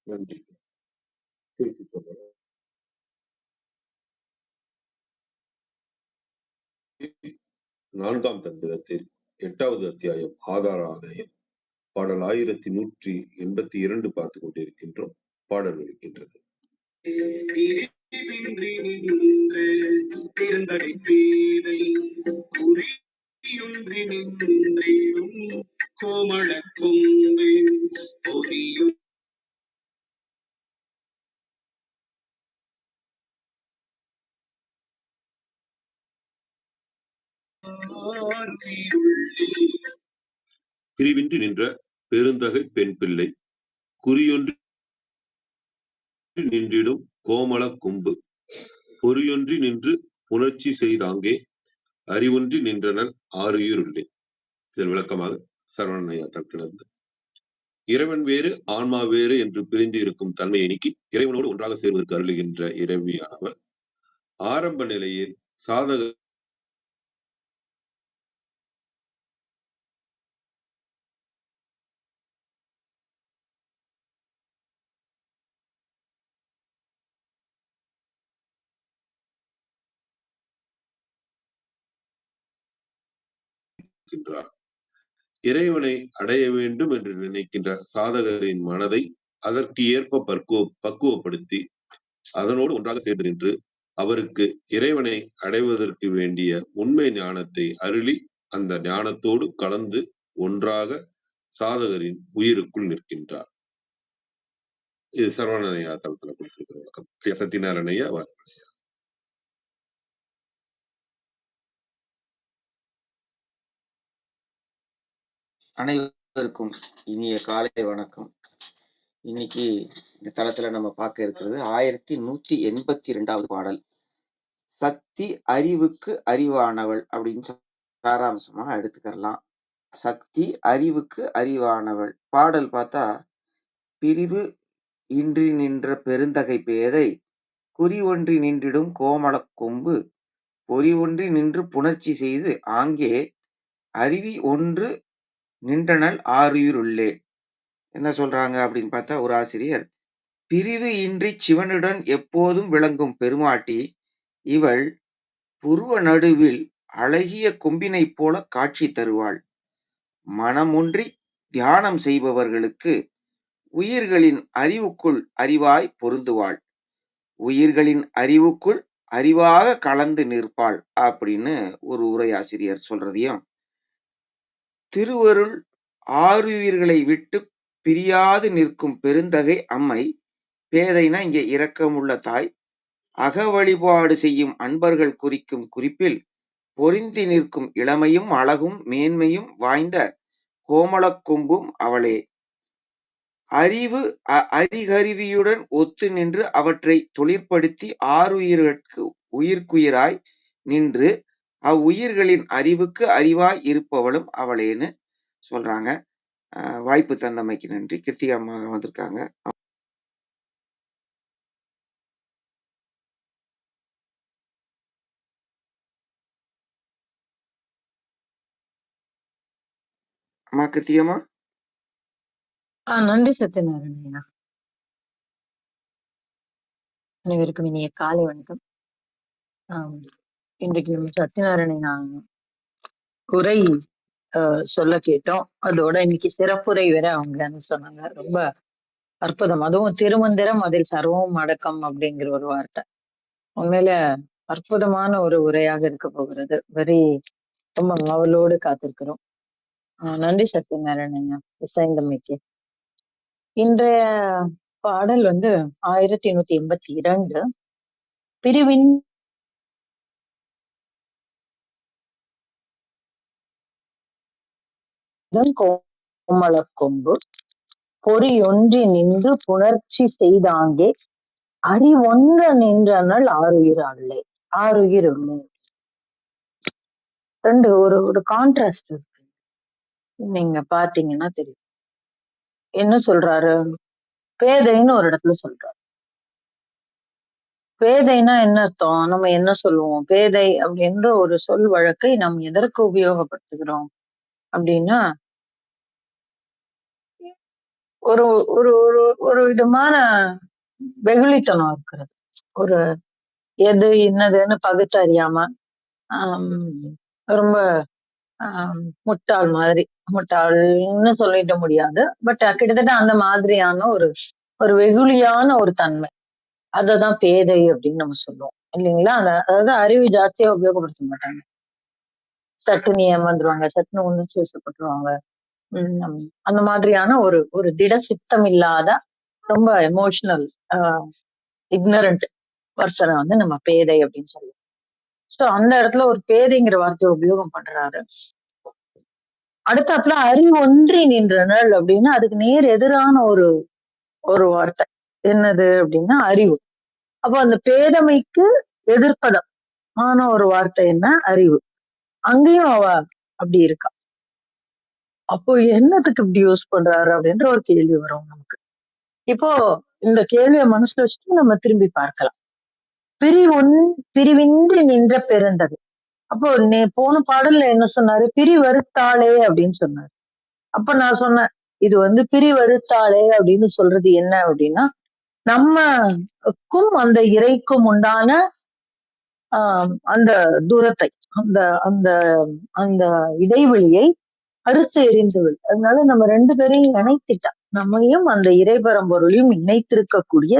நன்றி. திருப்பி சொல்லலாம். நான்காம் தந்திரத்தில் 8வது அத்தியாயம் ஆதார ஆதாயம் பாடல் 1182 பார்த்துக் கொண்டிருக்கின்றோம். பாடல் ஒலிக்கின்றது. கோமள கொம்பு பொரியும் பிரிவின்றி நின்ற பெருந்தகை பெண் பிள்ளை குறியொன்றி நின்றிடும் கோமள கொம்பு பொறியொன்றி நின்று புணர்ச்சி செய்தாங்கே அறிவொன்றி நின்றனர் ஆருயிருள்ளே. இதன் விளக்கமாக சரவணனையா தரத்திலிருந்து, இறைவன் வேறு ஆன்மா வேறு என்று பிரிந்து இருக்கும் தன்மையை நீக்கி இறைவனோடு ஒன்றாக சேர்வதற்கு அருளுகின்ற இறைவியானவர் ஆரம்ப நிலையில் சாதக இருக்கின்றார். இறைவனை அடைய வேண்டும் என்று நினைக்கின்ற சாதகரின் மனதை அதற்கு ஏற்ப பக்குவப்படுத்தி அதனோடு ஒன்றாக சேர்ந்து நின்று அவருக்கு இறைவனை அடைவதற்கு வேண்டிய உண்மை ஞானத்தை அருளி அந்த ஞானத்தோடு கலந்து ஒன்றாக சாதகரின் உயிருக்குள் நிற்கின்றார். இது சரவணனையா தளத்துல கொடுத்திருக்கிற விளக்கம். சத்தியநாராயணையா வாருங்கள். அனைவருக்கும் இனிய காலை வணக்கம். இன்னைக்கு இந்த தளத்துல நம்ம பார்க்க இருக்கிறது 1182வது பாடல். சக்தி அறிவுக்கு அறிவானவள் அப்படின்னு சாராம்சமா எடுத்துக்கலாம். சக்தி அறிவுக்கு அறிவானவள். பாடல் பார்த்தா, பிரிவு இன்றி நின்ற பெருந்தகை பேதை குறி ஒன்றி நின்றிடும் கோமளக் கொம்பு பொறி ஒன்றி நின்று புணர்ச்சி செய்து ஆங்கே அருவி ஒன்று நின்றனள் ஆருயிருள்ளே. என்ன சொல்றாங்க அப்படின்னு பார்த்தா, ஒரு ஆசிரியர், பிரிவு இன்றி சிவனுடன் எப்போதும் விளங்கும் பெருமாட்டி இவள் புருவ நடுவில் அழகிய கொம்பினைப் போல காட்சி தருவாள். மனமொன்றி தியானம் செய்பவர்களுக்கு உயிர்களின் அறிவுக்குள் அறிவாய் பொருந்துவாள். உயிர்களின் அறிவுக்குள் அறிவாக கலந்து நிற்பாள் அப்படின்னு ஒரு உரையாசிரியர் சொல்றதையும், திருவருள் ஆருயிர்களை விட்டு பிரியாது நிற்கும் பெருந்தகை அம்மை, பேதைனா இங்கே இரக்கமுள்ள தாய், அக வழிபாடு செய்யும் அன்பர்கள் குறிக்கும் குறிப்பில் பொருந்தி நிற்கும் இளமையும் அழகும் மேன்மையும் வாய்ந்த கோமளக் கொம்பும் அவளே. அறிவு அறிகருவியுடன் ஒத்து நின்று அவற்றை தொழிற்படுத்தி ஆருயிர்கட்கு உயிர்க்குயிராய் நின்று அவ்வுயிர்களின் அறிவுக்கு அறிவாய் இருப்பவளும் அவளேன்னு சொல்றாங்க. வாய்ப்பு தந்தமைக்கு நன்றி. கிருத்திகா அம்மா வந்திருக்காங்க. அம்மா கிருத்திகம்மா. நன்றி சத்யநாராயணா. அனைவருக்கும் இனிய காலை வணக்கம். இன்றைக்கு நம்ம சத்யநாராயணா உரை சொல்ல கேட்டோம். அதோட இன்னைக்கு சிறப்புரை வேற அவங்க சொன்னாங்க. ரொம்ப அற்புதம். அதுவும் திருமந்திரம் அதில் சர்வம் அடக்கம் அப்படிங்கிற ஒரு வார்த்தை உண்மையில அற்புதமான ஒரு உரையாக இருக்க போகிறது. ரொம்ப ஆவலோடு காத்திருக்கிறோம். நன்றி சத்யநாராயணா இசைந்தமைக்கு. இன்றைய பாடல் 1182 பிரிவின் கோமளக் கொம்பு பொறியொன்றி நின்று புணர்ச்சி செய்தாங்கே அறிவொன்ற நின்றனள் ஆருயிராளே. ஆருயிர் உள்ளே. ரெண்டு ஒரு கான்ட்ராஸ்ட் இருக்கு. நீங்க பாத்தீங்கன்னா தெரியும். என்ன சொல்றாரு? பேதைன்னு ஒரு இடத்துல சொல்றாரு. பேதைன்னா என்ன அர்த்தம்? நம்ம என்ன சொல்லுவோம்? பேதை அப்படின்ற ஒரு சொல் வழக்கை நாம் எதற்கு உபயோகப்படுத்துகிறோம் அப்படின்னா, ஒரு ஒரு ஒரு ஒரு விதமான வெகுளித்தனம் இருக்கிறது. ஒரு எது என்னதுன்னு பகுத்தறியாம ஆம், ரொம்ப முட்டாள் மாதிரி, முட்டாள்னு சொல்லிட முடியாது. பட் கிட்டத்தட்ட அந்த மாதிரியான ஒரு ஒரு வெகுளியான ஒரு தன்மை. அததான் பேதை அப்படின்னு நம்ம சொல்லுவோம் இல்லைங்களா? அதாவது அறிவு ஜாஸ்தியா உபயோகப்படுத்த மாட்டாங்க. சட்டுன்னு ஏமாந்துருவாங்க, சட்டுன்னு உணர்ச்சி வசப்பட்டுருவாங்க. அந்த மாதிரியான ஒரு ஒரு திட சித்தம் இல்லாத ரொம்ப எமோஷனல் இக்னரண்ட் பர்சனை வந்து நம்ம பேதை அப்படின்னு சொல்லுவோம். சோ அந்த இடத்துல ஒரு பேதைங்கிற வார்த்தையை உபயோகம் பண்றாரு. அடுத்தாப்புல அறிவொன்றி நின்றனள் அப்படின்னா அதுக்கு நேர் எதிரான ஒரு ஒரு வார்த்தை என்னது அப்படின்னா அறிவு. அப்போ அந்த பேதமைக்கு எதிர்ப்பதம் ஆன ஒரு வார்த்தை என்ன அறிவு. அங்கேயும் அவ அப்படி இருக்கா. அப்போ என்னத்துக்கு இப்படி யூஸ் பண்றாரு அப்படின்ற ஒரு கேள்வி வரும் நமக்கு. இப்போ இந்த கேள்வியை மனசுல வச்சுட்டு நம்ம திரும்பி பார்க்கலாம். பிரிவின்றி நின்ற பெருந்தகை. அப்போ போன பாடல்ல என்ன சொன்னாரு? பிரிவறுத்தாளே அப்படின்னு சொன்னாரு. அப்ப நான் சொன்னேன், இது வந்து பிரிவறுத்தாளே அப்படின்னு சொல்றது என்ன அப்படின்னா, நம்மக்கும் அந்த இறைக்கும் உண்டான அந்த தூரத்தை, அந்த அந்த அந்த இடைவெளியை அறுத்து எறிந்தவள். அதனால நம்ம 2 பேரையும் இணைத்துட்டா. நம்மையும் அந்த இறைபரம்பொருளையும் இணைத்திருக்கக்கூடிய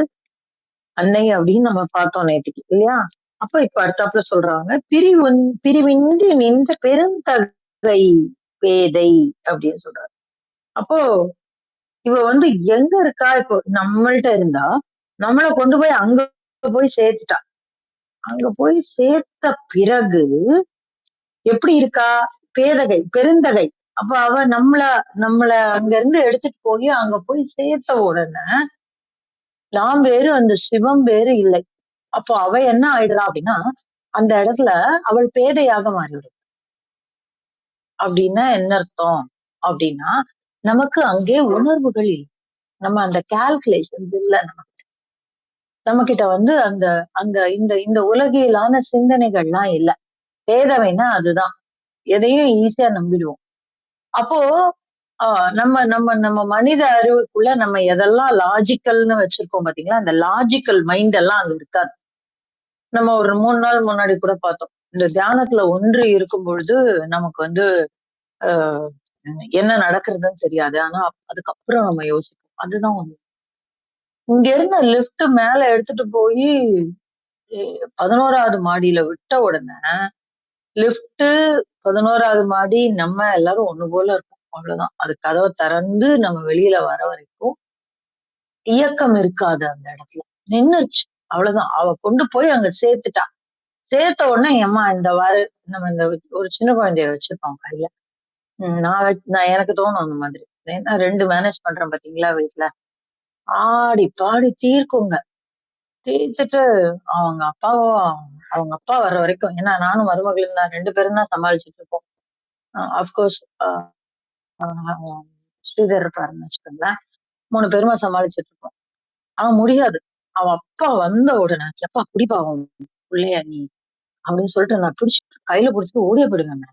அன்னை அப்படின்னு நம்ம பார்த்தோம் நேற்றுக்கு இல்லையா? அப்ப இப்ப அடுத்தாப்புல சொல்றாங்க, பிரிவின்றி நின்ற பெருந்தகை பேதை அப்படின்னு சொல்றாரு. அப்போ இவ வந்து எங்க இருக்கா? இப்போ நம்மள்ட்ட இருந்தா நம்மள கொண்டு போய் அங்க போய் சேர்த்துட்டா. அங்க போய் சேர்த்த பிறகு எப்படி இருக்கா? பேதகை, பெருந்தகை. அப்ப அவ நம்மள நம்மள அங்க இருந்து எடுத்துட்டு போய் அங்க போய் சேர்த்த உடனே நாம் வேறு அந்த சிவம் வேறு இல்லை. அப்போ அவ என்ன ஆயிடுறா அப்படின்னா அந்த இடத்துல அவள் பேதையாக மாறிவிடும். அப்படின்னா என்ன அர்த்தம் அப்படின்னா நமக்கு அங்கே உணர்வுகள் இல்லை. நம்ம அந்த கால்குலேஷன்ஸ் இல்ல நம்ம கிட்ட வந்து அந்த அந்த இந்த இந்த உலகியலான சிந்தனைகள்லாம் இல்ல. பேதவைன்னா அதுதான். எதையும் ஈஸியா நம்பிடுவோம். அப்போ நம்ம நம்ம நம்ம மனித அறிவுக்குள்ள நம்ம எதெல்லாம் லாஜிக்கல்னு வச்சிருக்கோம் பாத்தீங்களா? அந்த லாஜிக்கல் மைண்ட் எல்லாம் அங்க இருக்காது. நம்ம ஒரு 3 நாள் முன்னாடி கூட பார்த்தோம். இந்த தியானத்துல ஒன்று இருக்கும் பொழுது நமக்கு வந்து ஆஹ் என்ன நடக்கிறதுன்னு தெரியாது. ஆனா அதுக்கப்புறம் நம்ம யோசிப்போம். அதுதான் ஒண்ணு. இங்க இருந்து லிஃப்ட் மேல எடுத்துட்டு போய் 11வது மாடியில விட்ட உடனே லிஃப்ட் 11வது மாடி நம்ம எல்லாரும் ஒண்ணு போல இருக்கும். அவ்வளவுதான். அது கதவை திறந்து நம்ம வெளியில வர வரைக்கும் இயக்கம் இருக்காது அந்த இடத்துல. நின்னுச்சு. அவ்வளவுதான். அவ கொண்டு போய் அங்க சேர்த்துட்டா. சேர்த்த உடனே ஏம்மா இந்த நம்ம இந்த ஒரு சின்ன குழந்தைய வச்சிருக்கோம் கையில. நான் எனக்கு தோணும் அந்த மாதிரி. ஏன்னா 2 மேனேஜ் பண்றேன் பாத்தீங்களா வீட்டுல. ஆடி பாடி தீர்க்குங்க. தீர்த்துட்டு அவங்க அப்பா வர்ற வரைக்கும், ஏன்னா நானும் மருமகளும் தான் 2 பேரும் தான் சமாளிச்சுட்டு இருக்கோம். அப்கோர்ஸ் ஸ்ரீதர் இருப்பாருன்னு வச்சுக்கோங்களேன். 3 பேருமா சமாளிச்சுட்டு இருக்கோம். அவன் முடியாது. அவன் அப்பா வந்த உடனே எப்பா குடிப்பா அவன் பிள்ளைய நீ அப்படின்னு சொல்லிட்டு நான் கையில பிடிச்சிட்டு ஓடிய போயிடுங்க.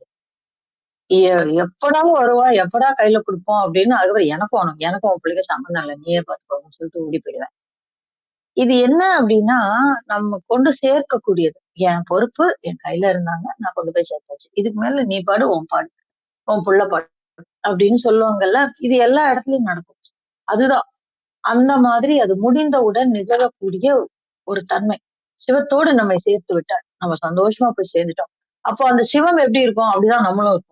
எப்படா வருவா, எப்படா கையில கொடுப்போம் அப்படின்னு அதுக்கப்புறம் எனக்கும் அவன் பிள்ளைக்கு சம்மந்தம் இல்லை, நீயே பார்த்துக்கோன்னு சொல்லிட்டு ஓடி போயிடுவேன். இது என்ன அப்படின்னா நம்ம கொண்டு சேர்க்கக்கூடியது. என் பொறுப்பு என் கையில இருந்தாங்க, நான் கொண்டு போய் சேர்த்தாச்சு. இதுக்கு மேல நீ பாடு, உன் புள்ள பாடு அப்படின்னு சொல்லுவாங்கல்ல. இது எல்லா இடத்துலயும் நடக்கும். அதுதான் அந்த மாதிரி அது முடிந்தவுடன் நிகழக்கூடிய ஒரு தன்மை. சிவத்தோடு நம்மை சேர்த்து விட்டார். நம்ம சந்தோஷமா போய் சேர்ந்துட்டோம். அப்போ அந்த சிவம் எப்படி இருக்கும்? அப்படிதான் நம்மளும் இருக்கும்.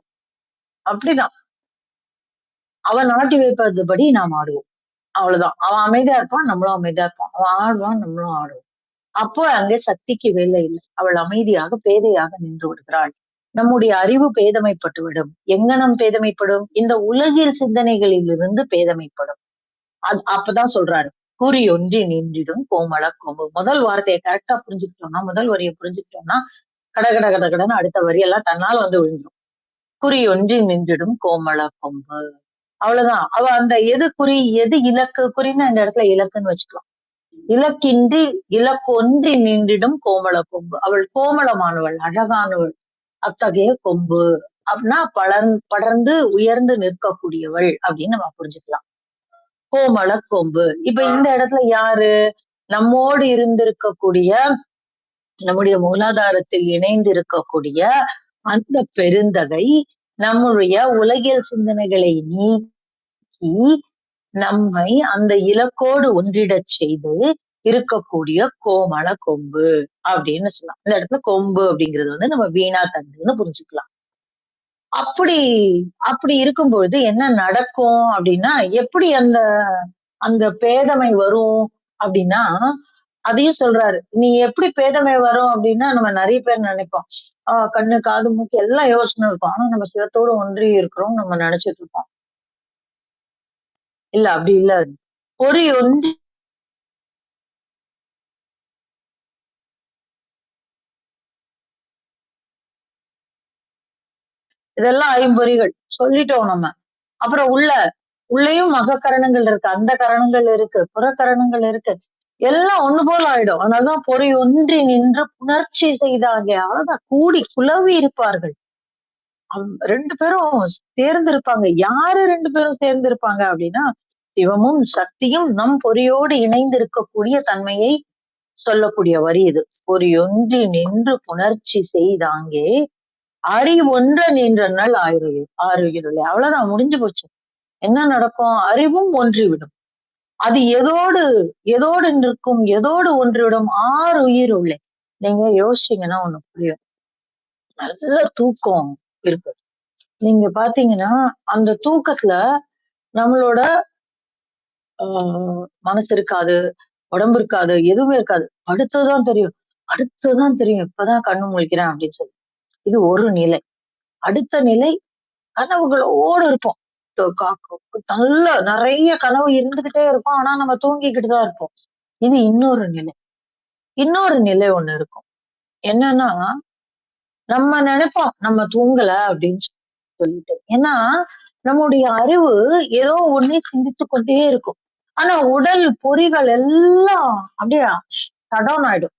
அப்படிதான் அவன் நாட்டி வைப்பதுபடி நாம் ஆடுவோம். அவ்வளவுதான். அவன் அமைதியா இருப்பான், நம்மளும் அமைதியா இருப்போம். அவன் ஆடுவான், நம்மளும் ஆடுவோம். அப்போ அங்கே சக்திக்கு வேலை இல்லை. அவள் அமைதியாக பேதையாக நின்று விடுகிறாள். நம்முடைய அறிவு பேதமைப்பட்டு விடும். எங்கனம் பேதமைப்படும்? இந்த உலகில் சிந்தனைகளிலிருந்து பேதமைப்படும். அப்பதான் சொல்றாரு, குறி ஒன்றி நின்றிடும் கோமள கொம்பு. முதல் வார்த்தையை கரெக்டா புரிஞ்சுக்கிட்டோம்னா, முதல் வரியை புரிஞ்சுக்கிட்டோம்னா கடகடன்னு அடுத்த வரியெல்லாம் தன்னால வந்து விழுந்துடும். குறி ஒன்றி நின்றிடும் கோமள கொம்பு. அவ்வளவுதான். அவ அந்த எது குறி, எது இலக்கு? குறின்னு அந்த இடத்துல இலக்குன்னு வச்சுக்கலாம். இலக்கின்றி இலக்கொன்றி நின்றிடும் கோமள கொம்பு. அவள் கோமளமானவள், அழகானவள். அத்தகைய கொம்பு அப்படின்னா படர்ந்து உயர்ந்து நிற்கக்கூடியவள் அப்படின்னு நம்ம புரிஞ்சுக்கலாம். கோமள கொம்பு. இப்ப இந்த இடத்துல யாரு நம்மோடு இருந்திருக்கக்கூடிய, நம்முடைய மூலாதாரத்தில் இணைந்து இருக்கக்கூடிய அந்த பெருந்தகை நம்முடைய உலகியல் சிந்தனைகளை நீக்கி நம்மை அந்த இலக்கோடு ஒன்றிடச் செய்து இருக்கக்கூடிய கோமள கொம்பு அப்படின்னு சொல்லலாம். இந்த இடத்துல கொம்பு அப்படிங்கிறது வந்து நம்ம வீணா தண்டுன்னு புரிஞ்சுக்கலாம். அப்படி அப்படி இருக்கும்பொழுது என்ன நடக்கும் அப்படின்னா, எப்படி அந்த அந்த பேதமை வரும் அப்படின்னா, அதையும் சொல்றாரு. நீ எப்படி பேதமை வரும் அப்படின்னா, நம்ம நெறைய பேர் நினைப்போம். கண்ணு, காது, மூக்கு எல்லாம் யோசனை இருக்கும். ஆனா நம்ம சிவத்தோடு ஒன்றி இருக்கிறோம்னு நம்ம நினைச்சிட்டு இருப்போம். இல்ல அப்படி இல்ல. பொறி ஒன்றி இதெல்லாம் ஐம்பொறிகள் சொல்லிட்டோம் நம்ம. அப்புறம் உள்ளேயும் மகக்கரணங்கள் இருக்கு, அந்த கரணங்கள் இருக்கு, புறக்கரணங்கள் இருக்கு. எல்லாம் ஒண்ணு போல ஆயிடும். அதனாலதான் பொறி ஒன்றி நின்று புணர்ச்சி செய்தாங்க. அவ்வளவுதான் கூடி குலவி இருப்பார்கள். 2 பேரும் சேர்ந்து இருப்பாங்க. யாரு 2 பேரும் சேர்ந்து இருப்பாங்க அப்படின்னா, சிவமும் சக்தியும் நம் பொறியோடு இணைந்து இருக்கக்கூடிய தன்மையை சொல்லக்கூடிய வரி இது. பொறியொன்றி நின்று புணர்ச்சி செய்தாங்கே அறிவொன்ற நின்றனள் ஆருயிருளே. அவ்வளவுதான் முடிஞ்சு போச்சு. என்ன நடக்கும்? அறிவும் ஒன்றிவிடும். அது எதோடு நிற்கும், எதோடு ஒன்றிவிடும்? உயிர் உள்ளே. நீங்க யோசிச்சீங்கன்னா ஒண்ணு புரியும். நல்ல தூக்கம் இருக்கு. நீங்க பாத்தீங்கன்னா அந்த தூக்கத்துல நம்மளோட மனசு இருக்காது, உடம்பு இருக்காது, எதுவுமே இருக்காது. அடுத்ததுதான் தெரியும். இப்பதான் கண்ணு முழிக்கிறேன் அப்படின்னு சொல்லி. இது ஒரு நிலை. அடுத்த நிலை கனவுகளோடு இருப்போம். நல்ல நிறைய கனவு இருந்துகிட்டே இருக்கும். ஆனா நம்ம தூங்கிக்கிட்டு தான் இருப்போம். இது இன்னொரு நிலை. இன்னொரு நிலை ஒண்ணு இருக்கும். என்னன்னா, நம்ம நினைப்போம் நம்ம தூங்கல அப்படின்னு சொல்லிட்டு. ஏன்னா நம்முடைய அறிவு ஏதோ ஒண்ணே சிந்தித்துக் கொண்டே இருக்கும். ஆனா உடல் பொறிகள் எல்லாம் அப்படியே ஷட் டவுன் ஆயிடும்.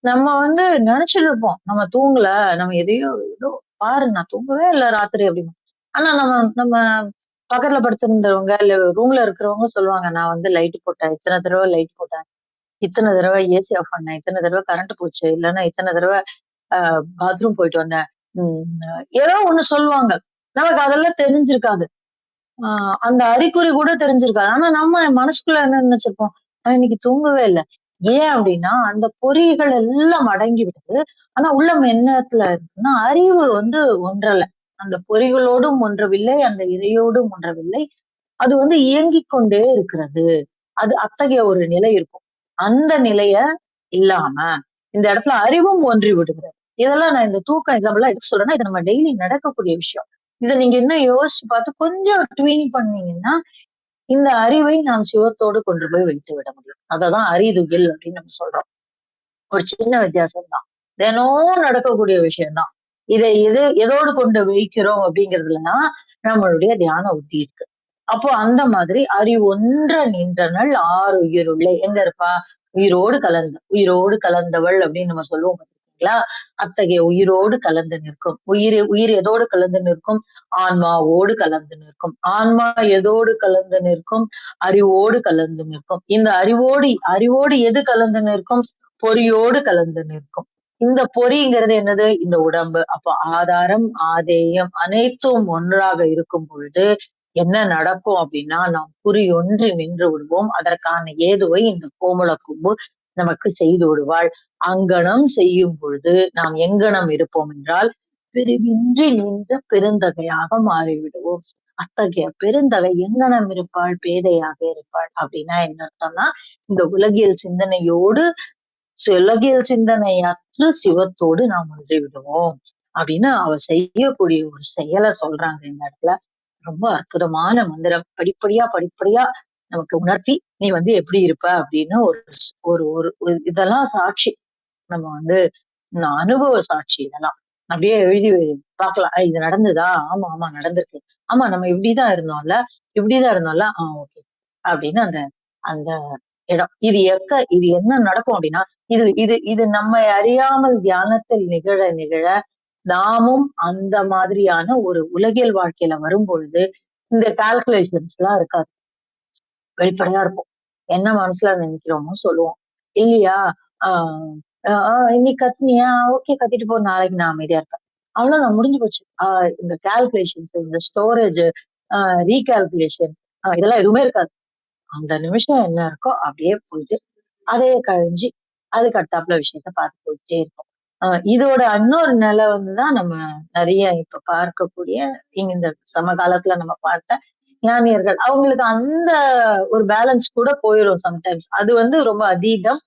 நம்ம வந்து நினைச்சிட்டு இருப்போம் நம்ம தூங்கல, நம்ம ஏதோ பாரு நான் தூங்கவே இல்லை ராத்திரி அப்படின்னு. ஆனா நம்ம நம்ம பக்கத்துல படுத்திருந்தவங்க இல்ல ரூம்ல இருக்கிறவங்க சொல்லுவாங்க, நான் வந்து லைட் போட்டேன், இத்தனை தடவை லைட் போட்டேன், இத்தனை தடவை ஏசி ஆஃப் பண்ணேன், இத்தனை தடவை கரண்ட் போச்சு, இல்லைன்னா இத்தனை தடவை பாத்ரூம் போயிட்டு வந்தேன். ஏதோ ஒண்ணு சொல்லுவாங்க. நமக்கு அதெல்லாம் தெரிஞ்சிருக்காது. அந்த அறிகுறி கூட தெரிஞ்சிருக்காது. ஆனா நம்ம மனசுக்குள்ள என்ன நினைச்சிருப்போம், நான் இன்னைக்கு தூங்கவே இல்லை. ஏன் அப்படின்னா அந்த பொறிகள் எல்லாம் அடங்கி விடுது. ஆனா உள்ளம் என்னத்துல இருக்குன்னா அறிவு வந்து ஒன்றல. அந்த பொறிகளோடும் ஒன்றவில்லை, அந்த இறையோடும் ஒன்றவில்லை. அது வந்து இயங்கிக் கொண்டே இருக்கிறது. அது அத்தகைய ஒரு நிலை இருக்கும். அந்த நிலைய இல்லாம இந்த இடத்துல அறிவும் ஒன்றி விடுகிறது. இதெல்லாம் நான் இந்த தூக்கம் எக்ஸாம்பிளா எதுக்கு சொல்றேன்னா, இது நம்ம டெய்லி நடக்கக்கூடிய விஷயம். இதை நீங்க இன்னும் யோசிச்சு பார்த்து கொஞ்சம் ட்வீன் பண்ணீங்கன்னா, இந்த அறிவை நாம் சிவத்தோடு கொண்டு போய் வைத்து விட முடியும். அததான் அறிதுகில் அப்படின்னு நம்ம சொல்றோம். ஒரு சின்ன வித்தியாசம் தான். தினம் நடக்கக்கூடிய விஷயம்தான். இதை எதோடு கொண்டு வைக்கிறோம் அப்படிங்கிறதுலதான் நம்மளுடைய தியான உத்தி இருக்கு. அப்போ அந்த மாதிரி அறிவொன்ற நின்றனள் உயிருள்ளே. எங்க இருப்பா? உயிரோடு கலந்தவள் அப்படின்னு நம்ம சொல்லுவோம் பார்த்தீங்களா? அத்தகைய உயிரோடு கலந்து நிற்கும். உயிர் எதோடு கலந்து நிற்கும்? ஆன்மாவோடு கலந்து நிற்கும். ஆன்மா எதோடு கலந்து நிற்கும்? அறிவோடு கலந்து நிற்கும். இந்த அறிவோடு எது கலந்து நிற்கும்? பொறியோடு கலந்து நிற்கும். இந்த பொறிங்கிறது என்னது? இந்த உடம்பு. அப்ப ஆதாரம், ஆதேயம் அனைத்தும் ஒன்றாக இருக்கும் பொழுது என்ன நடக்கும் அப்படின்னா, நாம் குறியொன்றி நின்று விடுவோம். அதற்கான ஏதுவை இந்த கோமள கொம்பு நமக்கு செய்து விடுவாள். அங்கனம் செய்யும் பொழுது நாம் எங்கனம் இருப்போம் என்றால், பிரிவின்றி நின்ற பெருந்தகையாக மாறிவிடுவோம். அத்தகைய பெருந்தகை எங்கனம் இருப்பாள்? பேதையாக இருப்பாள். அப்படின்னா என்ன அர்த்தம்னா, இந்த உலகியல் சிந்தனையற்ற சிவத்தோடு நாம் ஒன்றி விடுவோம் அப்படின்னு அவ செய்யக்கூடிய ஒரு செயலை சொல்றாங்க இந்த இடத்துல. ரொம்ப அற்புதமான மந்திரம். படிப்படியா நமக்கு உணர்த்தி நீ வந்து எப்படி இருப்ப அப்படின்னு ஒரு இதெல்லாம் சாட்சி. நம்ம வந்து அனுபவ சாட்சி இதெல்லாம். அப்படியே எழுதி பார்க்கலாம். இது நடந்ததா? ஆமா நடந்திருக்கு. ஆமா நம்ம இப்படிதான் இருந்தோம்ல. ஓகே. அப்படின்னு அந்த அந்த இடம். இது என்ன நடக்கும் அப்படின்னா, இது நம்மை அறியாமல் தியானத்தில் நிகழ நாமும் அந்த மாதிரியான ஒரு உலகியல் வாழ்க்கையில வரும்பொழுது இந்த கால்குலேஷன்ஸ் எல்லாம் இருக்காது. வெளிப்படையா இருப்போம். என்ன மனசுல நினைக்கிறோமோ சொல்லுவோம். இல்லையா? ஆஹ் இன்னைக்கு கத்துனியா? ஓகே கத்திட்டு போ. நாளைக்கு நான் அமைதியா இருப்பேன். அவ்வளவுதான் முடிஞ்சு போச்சு. இந்த கால்குலேஷன்ஸ், இந்த ஸ்டோரேஜ், ரீகால்குலேஷன் இதெல்லாம் எதுவுமே இருக்காது. அந்த நிமிஷம் என்ன இருக்கோ அப்படியே போயிட்டு அதையே கழிஞ்சு அதுக்கு அடுத்தாப்புல விஷயத்த பார்த்து போயிட்டே இருப்போம். இதோட இன்னொரு நிலை வந்துதான் நம்ம நிறைய இப்ப பார்க்கக்கூடிய இந்த சமகாலத்துல நம்ம பார்த்த ஞானியர்கள். அவங்களுக்கு அந்த ஒரு பேலன்ஸ் கூட போயிடும் சம்டைம்ஸ். அது வந்து ரொம்ப அதீதம்.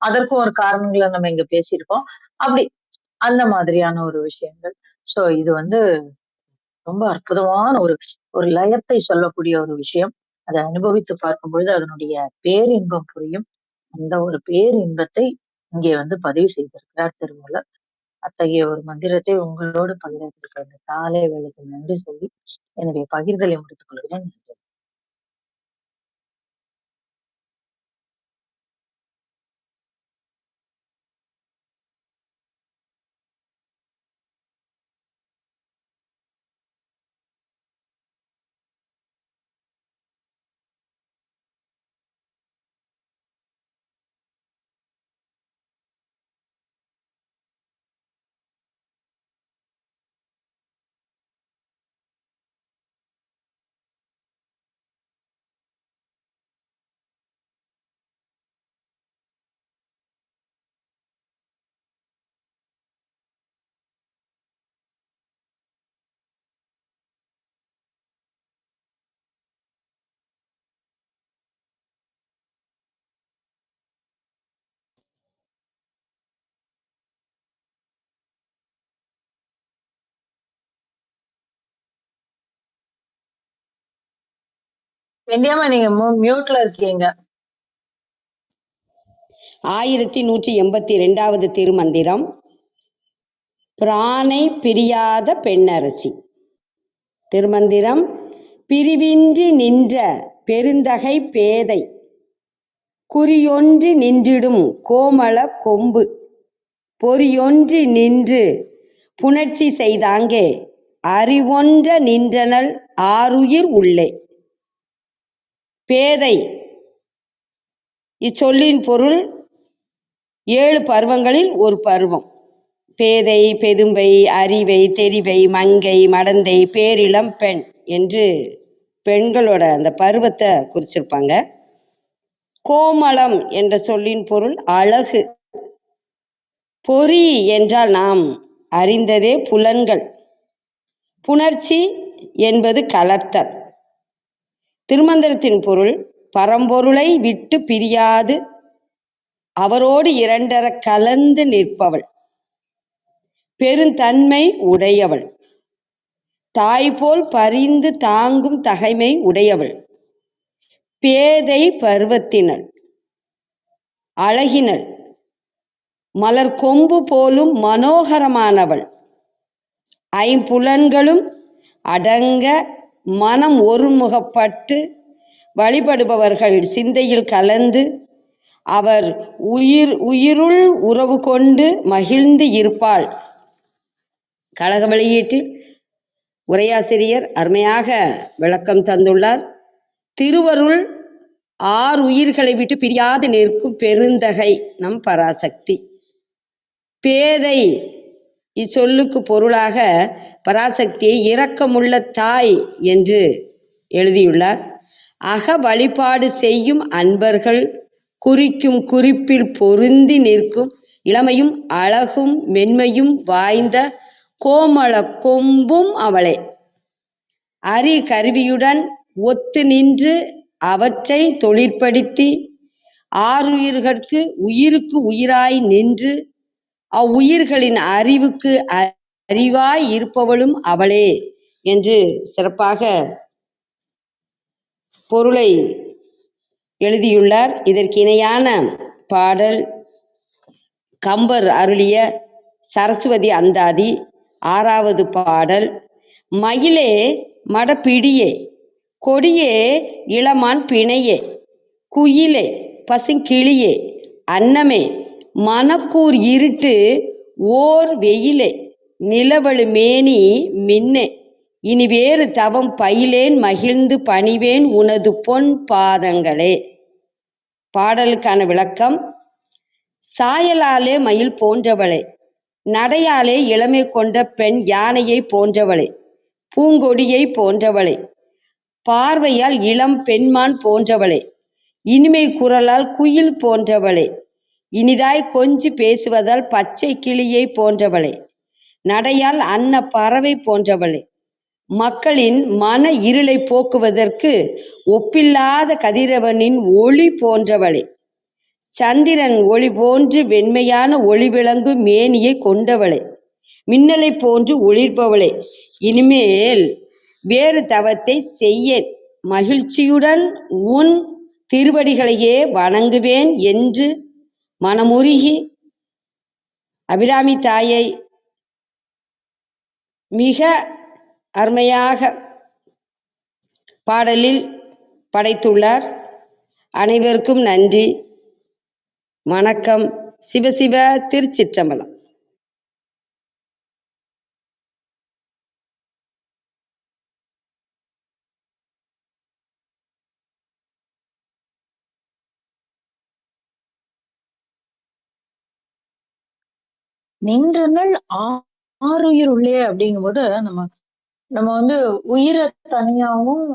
அதற்கும் ஒரு காரணங்களை நம்ம இங்க பேசியிருக்கோம். அப்படி அந்த மாதிரியான ஒரு விஷயங்கள். சோ இது வந்து ரொம்ப அற்புதமான ஒரு ஒரு லயத்தை சொல்லக்கூடிய ஒரு விஷயம். அதை அனுபவித்து பார்க்கும் பொழுது அதனுடைய பேரின்பம் புரியும். அந்த ஒரு பேரின்பத்தை இங்கே வந்து பதிவு செய்திருக்கிறார் திருமூலர். அத்தகைய ஒரு மந்திரத்தை உங்களோடு பகிர்ந்திருக்கிற இந்த காலை வேளைக்கு நன்றி சொல்லி என்னுடைய பகிர்தலை முடித்துக் கொள்கிறேன். நன்றி. வெண்டியாமா நீங்க மியூட்ல இருக்கீங்க. 1182வது திருமந்திரம். பிரானை பிரியாத பெண்ணரசி. திருமந்திரம். பிரிவின்றி நின்ற பெருந்தகை பேதை குறியொன்றி நின்றிடும் கோமள கொம்பு பொறியொன்றி நின்று புணர்ச்சி செய்தாங்கே அறிவொன்ற நின்றனள் ஆருயிர் உள்ளே. பேதை இச்சொல்லின் பொருள் 7 பருவங்களில் ஒரு பருவம். பேதை, பெதும்பை, அறிவை, தெரிவை, மங்கை, மடந்தை, பேரிளம் பெண் என்று பெண்களோட அந்த பருவத்தை குறிச்சிருப்பாங்க. கோமளம் என்ற சொல்லின் பொருள் அழகு. பொறி என்றால் நாம் அறிந்ததே புலன்கள். புணர்ச்சி என்பது கலத்தல். திருமந்திரத்தின் பொருள் பரம்பொருளை விட்டு பிரியாது அவரோடு இரண்டர கலந்து நிற்பவள், பெருந்தன்மை உடையவள், தாய்போல் பரிந்து தாங்கும் தகைமை உடையவள், பேதை பருவத்தினள், அழகினள், மலர் கொம்பு போலும் மனோகரமானவள், ஐம்புலன்களும் அடங்க மனம் ஒருமுகப்பட்டு வழிபடுபவர்கள் சிந்தையில் கலந்து அவர் உயிருள் உறவு கொண்டு மகிழ்ந்து இருப்பாள். கழக வெளியீட்டில் உரையாசிரியர் அருமையாக விளக்கம் தந்துள்ளார். திருவருள் 6 உயிர்களை விட்டு பிரியாது நிற்கும் பெருந்தகை நம் பராசக்தி. பேதை இச்சொல்லுக்கு பொருளாக பராசக்தியை இரக்கமுள்ள தாய் என்று எழுதியுள்ளார். அக வழிபாடு செய்யும் அன்பர்கள் குறிக்கும் குறிப்பில் பொருந்தி நிற்கும் இளமையும் அழகும் மென்மையும் வாய்ந்த கோமள கொம்பும் அவளே. அரி கருவியுடன் ஒத்து நின்று அவற்றை தொழிற்படுத்தி ஆறுயிர்களுக்கு உயிருக்கு உயிராய் நின்று அவ்வுயிர்களின் அறிவுக்கு அறிவாய் இருப்பவளும் அவளே என்று சிறப்பாக பொருளை எழுதியுள்ளார். இதற்கு இணையான பாடல் கம்பர் அருளிய சரஸ்வதி அந்தாதி 6வது பாடல். மயிலே மடப்பிடியே கொடியே இளமான் பிணையே குயிலே பசுங்கிளியே அன்னமே மணக்கூர் இருட்டு ஓர் வெயிலே நிலவழு மேனி மின்னே இனி வேறு தவம் பயிலேன் மகிழ்ந்து பணிவேன் உனது பொன் பாதங்களே. பாடலுக்கான விளக்கம். சாயலாலே மயில் போன்றவளே, நடையாலே இளமை கொண்ட பெண் யானையை போன்றவளே, பூங்கொடியை போன்றவளே, பார்வையால் இளம் பெண்மான் போன்றவளே, இனிமை குரலால் குயில் போன்றவளே, இனிதாய் கொஞ்சி பேசுவதால் பச்சை கிளியை போன்றவளே, நடையால் அன்ன பறவை போன்றவளே, மக்களின் மன இருளை போக்குவதற்கு ஒப்பில்லாத கதிரவனின் ஒளி போன்றவளே, சந்திரன் ஒளி போன்று வெண்மையான ஒளி விளங்கும் மேனியை கொண்டவளே, மின்னலை போன்று ஒளிர்பவளே, இனிமேல் வேறு தவத்தை செய்ய மகிழ்ச்சியுடன் உன் திருவடிகளையே வணங்குவேன் என்று மனமுருகி அபிராமி தாயை மிக அருமையாக பாடலில் படைத்துள்ளார். அனைவருக்கும் நன்றி, வணக்கம். சிவசிவ திருச்சிற்றம்பலம். நின்றனள் ஆறுயிர் உள்ளே அப்படிங்கும்போது நம்ம நம்ம வந்து உயிரை தனியாவும்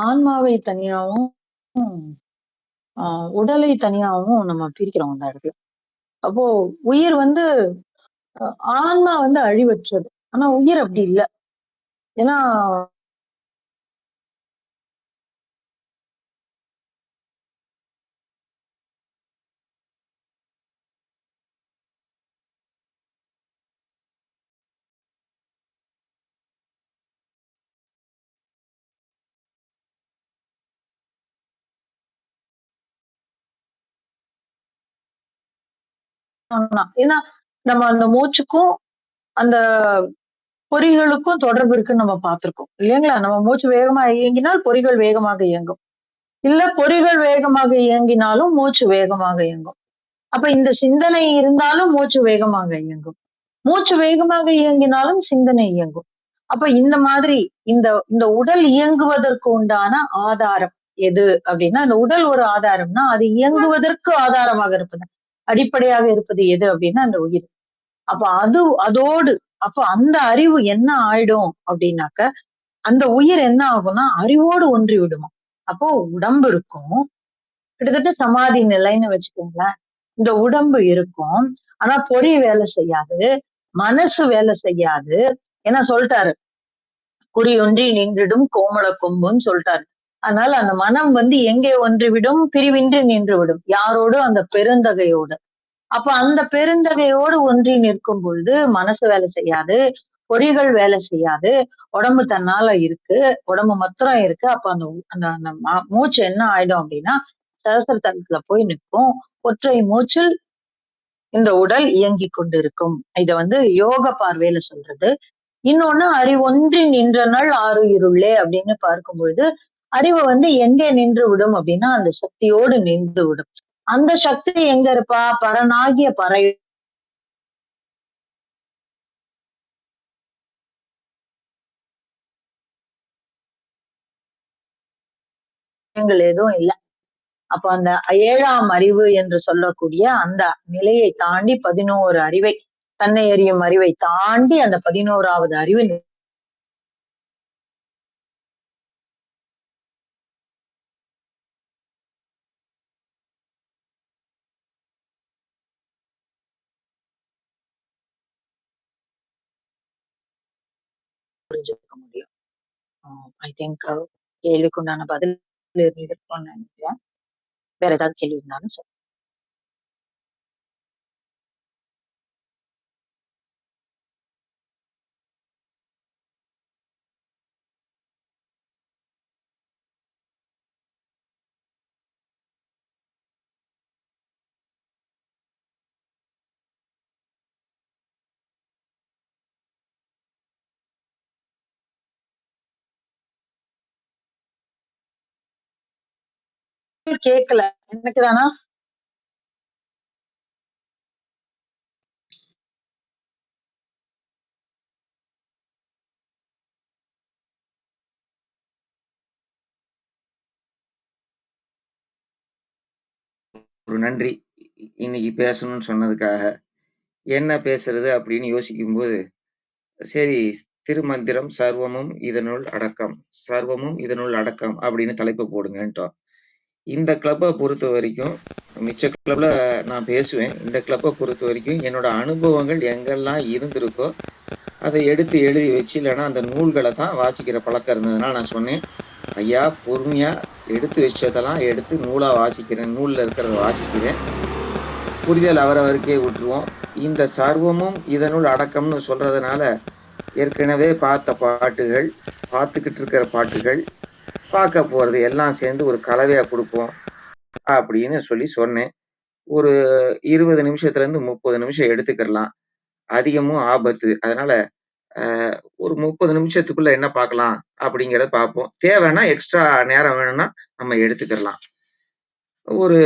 ஆன்மாவை தனியாவும் உடலை தனியாவும் நம்ம பிரிக்கிறோம் அந்த இடத்துல. அப்போ உயிர் வந்து ஆன்மா வந்து அழிவற்றது, ஆனா உயிர் அப்படி இல்லை. ஏன்னா ஏன்னா நம்ம அந்த மூச்சுக்கும் அந்த பொறிகளுக்கும் தொடர்பு இருக்குன்னு நம்ம பார்த்திருக்கோம் இல்லைங்களா? நம்ம மூச்சு வேகமா இயங்கினால் பொறிகள் வேகமாக இயங்கும், இல்ல பொறிகள் வேகமாக இயங்கினாலும் மூச்சு வேகமாக இயங்கும். அப்ப இந்த சிந்தனை இருந்தாலும் மூச்சு வேகமாக இயங்கும், மூச்சு வேகமாக இயங்கினாலும் சிந்தனை இயங்கும். அப்ப இந்த மாதிரி இந்த இந்த உடல் இயங்குவதற்கு உண்டான ஆதாரம் எது அப்படின்னா, இந்த உடல் ஒரு ஆதாரம்னா அது இயங்குவதற்கு ஆதாரமாக இருப்பது, அடிப்படையாக இருப்பது எது அப்படின்னா அந்த உயிர். அப்ப அதோடு அப்ப அந்த அறிவு என்ன ஆயிடும் அப்படின்னாக்க, அந்த உயிர் என்ன ஆகும்னா அறிவோடு ஒன்றி விடுமா. அப்போ உடம்பு இருக்கும், கிட்டத்தட்ட சமாதி நிலைன்னு வச்சுக்கோங்களேன். இந்த உடம்பு இருக்கும், ஆனா பொறி வேலை செய்யாது, மனசு வேலை செய்யாது. ஏன்னா சொல்லிட்டாரு, குறியொன்றி நின்றிடும் கோமள கொம்புன்னு சொல்லிட்டாரு. அதனால அந்த மனம் வந்து எங்கே ஒன்று விடும், பிரிவின்றி நின்று விடும். யாரோடு? அந்த பெருந்தகையோடு. அப்ப அந்த பெருந்தகையோடு ஒன்றி நிற்கும் பொழுது மனசு வேலை செய்யாது, பொறிகள் வேலை செய்யாது, உடம்பு தன்னால இருக்கு, உடம்பு மாத்திரம் இருக்கு. அப்ப அந்த அந்த அந்த மூச்சு என்ன ஆயிடும் அப்படின்னா சகஸ்ர தலத்துல போய் நிற்கும். ஒற்றை மூச்சில் இந்த உடல் இயங்கி கொண்டிருக்கும். இத வந்து யோக பார்வையில சொல்றது. இன்னொன்னு அறிவொன்றி நின்றனள் ஆறுயிருளே அப்படின்னு பார்க்கும் பொழுது அறிவு வந்து எங்கே நின்று விடும் அப்படின்னா அந்த சக்தியோடு நின்று விடும். அந்த சக்தி எங்க இருப்பா? பரனாகிய பறை எதுவும் இல்லை. அப்ப அந்த 7ஆம் அறிவு என்று சொல்லக்கூடிய அந்த நிலையை தாண்டி 11 அறிவை, தன்னை அறியும் அறிவை தாண்டி அந்த 11வது அறிவு புரிஞ்சுக்க முடியும். ஐ திங்க் கேள்விக்கு உண்டான பதில் இருக்கும்னு நினைக்கிறேன். வேற ஏதாவது கேள்வி இருந்தாலும் சொல்லுங்க. கேட்கல எனக்கு தானா? ஒரு நன்றி. இன்னைக்கு பேசணும்னு சொன்னதுக்காக. என்ன பேசுறது அப்படின்னு யோசிக்கும்போது, சரி திருமந்திரம் சர்வமும் இதனுள் அடக்கம். சர்வமும் இதனுள் அடக்கம் அப்படின்னு தலைப்பு போடுங்கன்ட்டோம். இந்த கிளப்பை பொறுத்த வரைக்கும், மிச்ச கிளப்ல நான் பேசுவேன். இந்த கிளப்பை பொறுத்த வரைக்கும் என்னோட அனுபவங்கள் எங்கெல்லாம் இருந்திருக்கோ அதை எடுத்து எழுதி வச்சு, இல்லைன்னா அந்த நூல்களை தான் வாசிக்கிற பழக்கம் இருந்ததுனால நான் சொன்னேன், ஐயா பொறுமையா எடுத்து வச்சதெல்லாம் எடுத்து நூலா வாசிக்கிறேன், நூல்ல இருக்கிறத வாசிக்கிறேன், புரிதல் அவரவருக்கே விட்டுருவோம். இந்த சர்வமும் இதனுள் அடக்கம்னு சொல்றதுனால ஏற்கனவே பார்த்த பாட்டுகள், பார்த்துக்கிட்டு இருக்கிற பாட்டுகள், பார்க்க போறது எல்லாம் சேர்ந்து ஒரு கலவையா கொடுப்போம் அப்படின்னு சொல்லி சொன்னேன். ஒரு 20 நிமிஷத்துல இருந்து 30 நிமிஷம் எடுத்துக்கிடலாம். அதிகமும் ஆபத்து. அதனால ஒரு 30 நிமிஷத்துக்குள்ள என்ன பார்க்கலாம் அப்படிங்கிறத பார்ப்போம். தேவைன்னா எக்ஸ்ட்ரா நேரம் வேணும்னா நம்ம எடுத்துக்கிடலாம். ஒரு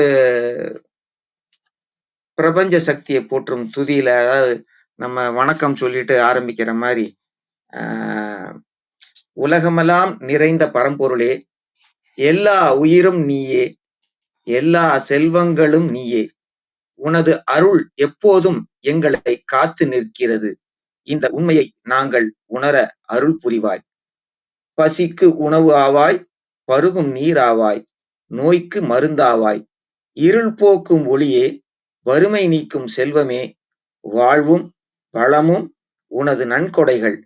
பிரபஞ்ச சக்தியை போற்றும் துதியில, அதாவது நம்ம வணக்கம் சொல்லிட்டு ஆரம்பிக்கிற மாதிரி, உலகமெல்லாம் நிறைந்த பரம்பொருளே, எல்லா உயிரும் நீயே, எல்லா செல்வங்களும் நீயே, உனது அருள் எப்போதும் எங்களை காத்து நிற்கிறது. இந்த உண்மையை நாங்கள் உணர அருள் புரிவாய். பசிக்கு உணவு ஆவாய், பருகும் நீர் ஆவாய், நோய்க்கு மருந்தாவாய், இருள் போக்கும் ஒளியே, வறுமை நீக்கும் செல்வமே, வாழ்வும் வளமும் உனது நன்கொடைகள்,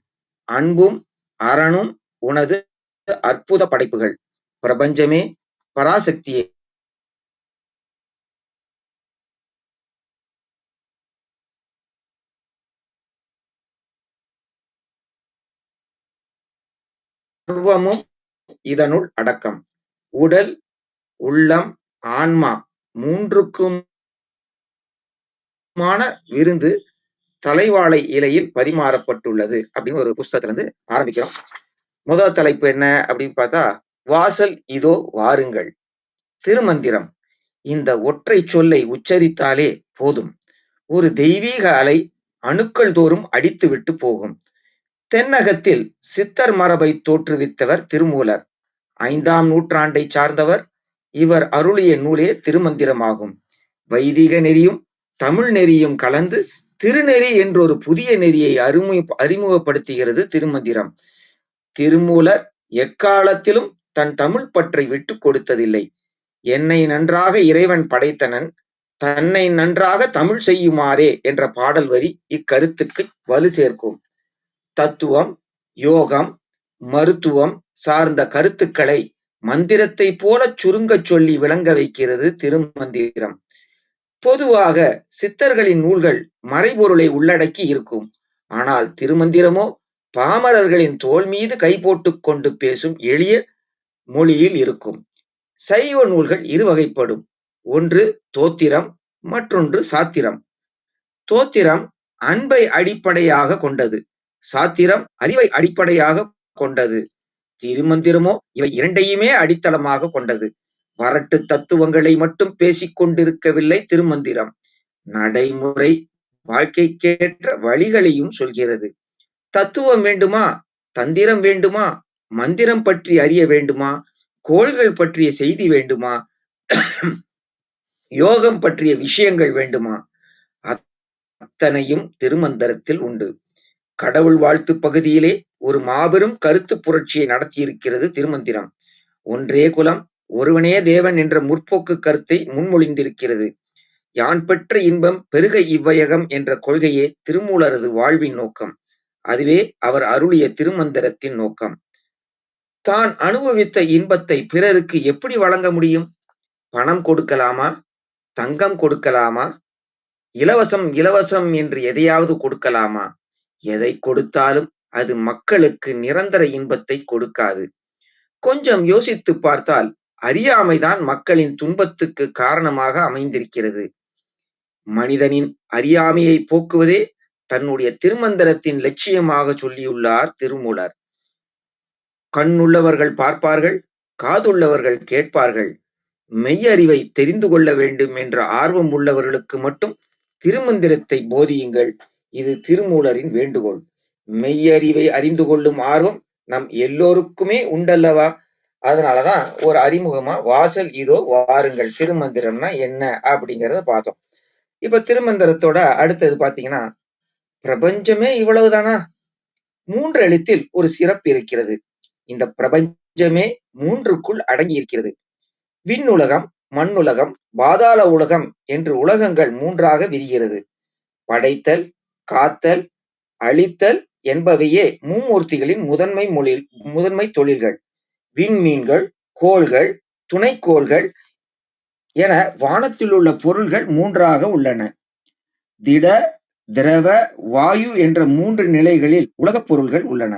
அன்பும் அறனும் உனது அற்புத படைப்புகள். பிரபஞ்சமே, பராசக்தியே, சர்வமும் இதனுள் அடக்கம். உடல், உள்ளம், ஆன்மா மூன்றுக்குமான விருந்து தலைவாழை இலையில் பரிமாறப்பட்டுள்ளது அப்படின்னு ஒரு புஸ்தகத்துல இருந்து ஆரம்பிக்கிறோம். முதல் தலைப்பு என்ன அப்படின்னு பார்த்தா, வாசல் இதோ வாருங்கள். திருமந்திரம். இந்த ஒற்றை சொல்லை உச்சரித்தாலே போதும், ஒரு தெய்வீக அலை அணுக்கள் தோறும் அடித்து விட்டு போகும். தென்னகத்தில் சித்தர் மரபை தோற்றுவித்தவர் திருமூலர். 5ஆம் நூற்றாண்டை சார்ந்தவர். இவர் அருளிய நூலே திருமந்திரமாகும். வைதிக நெறியும் தமிழ் நெறியும் கலந்து திருநெறி என்றொரு புதிய நெறியை அறிமுகப்படுத்துகிறது திருமந்திரம். திருமூலர் எக்காலத்திலும் தன் தமிழ் பற்றை விட்டு கொடுத்ததில்லை. என்னை நன்றாக இறைவன் படைத்தனன், தன்னை நன்றாக தமிழ் செய்யுமாறே என்ற பாடல் வரி இக்கருத்துக்கு வலு சேர்க்கும். தத்துவம், யோகம், மருத்துவம் சார்ந்த கருத்துக்களை மந்திரத்தை போல சுருங்க சொல்லி விளங்க வைக்கிறது திருமந்திரம். பொதுவாக சித்தர்களின் நூல்கள் மறைபொருளை உள்ளடக்கி இருக்கும். ஆனால் திருமந்திரமோ பாமரர்களின் தோள் மீது கை போட்டுக் கொண்டு பேசும் எளிய மொழியில் இருக்கும். சைவ நூல்கள் இரு வகைப்படும். ஒன்று தோத்திரம், மற்றொன்று சாத்திரம். தோத்திரம் அன்பை அடிப்படையாக கொண்டது, சாத்திரம் அறிவை அடிப்படையாக கொண்டது. திருமந்திரமோ இவை இரண்டையுமே அடித்தளமாக கொண்டது. வரட்டு தத்துவங்களை மட்டும் பேசிக் கொண்டிருக்கவில்லை திருமந்திரம். நடைமுறை வாழ்க்கைக்கேற்ற வழிகளையும் சொல்கிறது. தத்துவம் வேண்டுமா, தந்திரம் வேண்டுமா, மந்திரம் பற்றி அறிய வேண்டுமா, கோள்கள் பற்றிய செய்தி வேண்டுமா, யோகம் பற்றிய விஷயங்கள் வேண்டுமா, அத்தனையும் திருமந்திரத்தில் உண்டு. கடவுள் வாழ்த்து பகுதியிலே ஒரு மாபெரும் கருத்து புரட்சியை நடத்தியிருக்கிறது திருமந்திரம். ஒன்றே குலம், ஒருவனே தேவன் என்ற முற்போக்கு கருத்தை முன்மொழிந்திருக்கிறது. யான் பெற்ற இன்பம் பெருக இவ்வையகம் என்ற கொள்கையே திருமூலரது வாழ்வின் நோக்கம். அதுவே அவர் அருளிய திருமந்திரத்தின் நோக்கம். தான் அனுபவித்த இன்பத்தை பிறருக்கு எப்படி வழங்க முடியும்? பணம் கொடுக்கலாமா, தங்கம் கொடுக்கலாமா, இலவசம் இலவசம் என்று எதையாவது கொடுக்கலாமா? எதை கொடுத்தாலும் அது மக்களுக்கு நிரந்தர இன்பத்தை கொடுக்காது. கொஞ்சம் யோசித்து பார்த்தால் அறியாமைதான் மக்களின் துன்பத்துக்கு காரணமாக அமைந்திருக்கிறது. மனிதனின் அறியாமையை போக்குவதே தன்னுடைய திருமந்திரத்தின் லட்சியமாக சொல்லியுள்ளார் திருமூலர். கண்ணுள்ளவர்கள் பார்ப்பார்கள், காதுள்ளவர்கள் கேட்பார்கள். மெய்யறிவை தெரிந்து கொள்ள வேண்டும் என்ற ஆர்வம் உள்ளவர்களுக்கு மட்டும் திருமந்திரத்தை போதியுங்கள். இது திருமூலரின் வேண்டுகோள். மெய்யறிவை அறிந்து கொள்ளும் ஆர்வம் நம் எல்லோருக்குமே உண்டல்லவா? அதனாலதான் ஒரு அறிமுகமா வாசல் இதோ வாருங்கள் திருமந்திரம்னா என்ன அப்படிங்கறத பார்த்தோம். இப்ப திருமந்திரத்தோட அடுத்தது பாத்தீங்கன்னா, பிரபஞ்சமே இவ்வளவுதானா? 3 எழுத்தில் ஒரு சிறப்பு இருக்கிறது. இந்த பிரபஞ்சமே 3க்குள் அடங்கி இருக்கிறது. விண்ணுலகம், மண்ணுலகம், பாதாள உலகம் என்று உலகங்கள் 3ஆக விரிகிறது. படைத்தல், காத்தல், அழித்தல் என்பவையே மும்மூர்த்திகளின் முதன்மை தொழில்கள். விண்மீன்கள், கோள்கள், துணைக்கோள்கள் என வானத்தில் உள்ள பொருள்கள் 3ஆக உள்ளன. திட, திரவ, வாயு என்ற 3 நிலைகளில் உலகப் பொருள்கள் உள்ளன.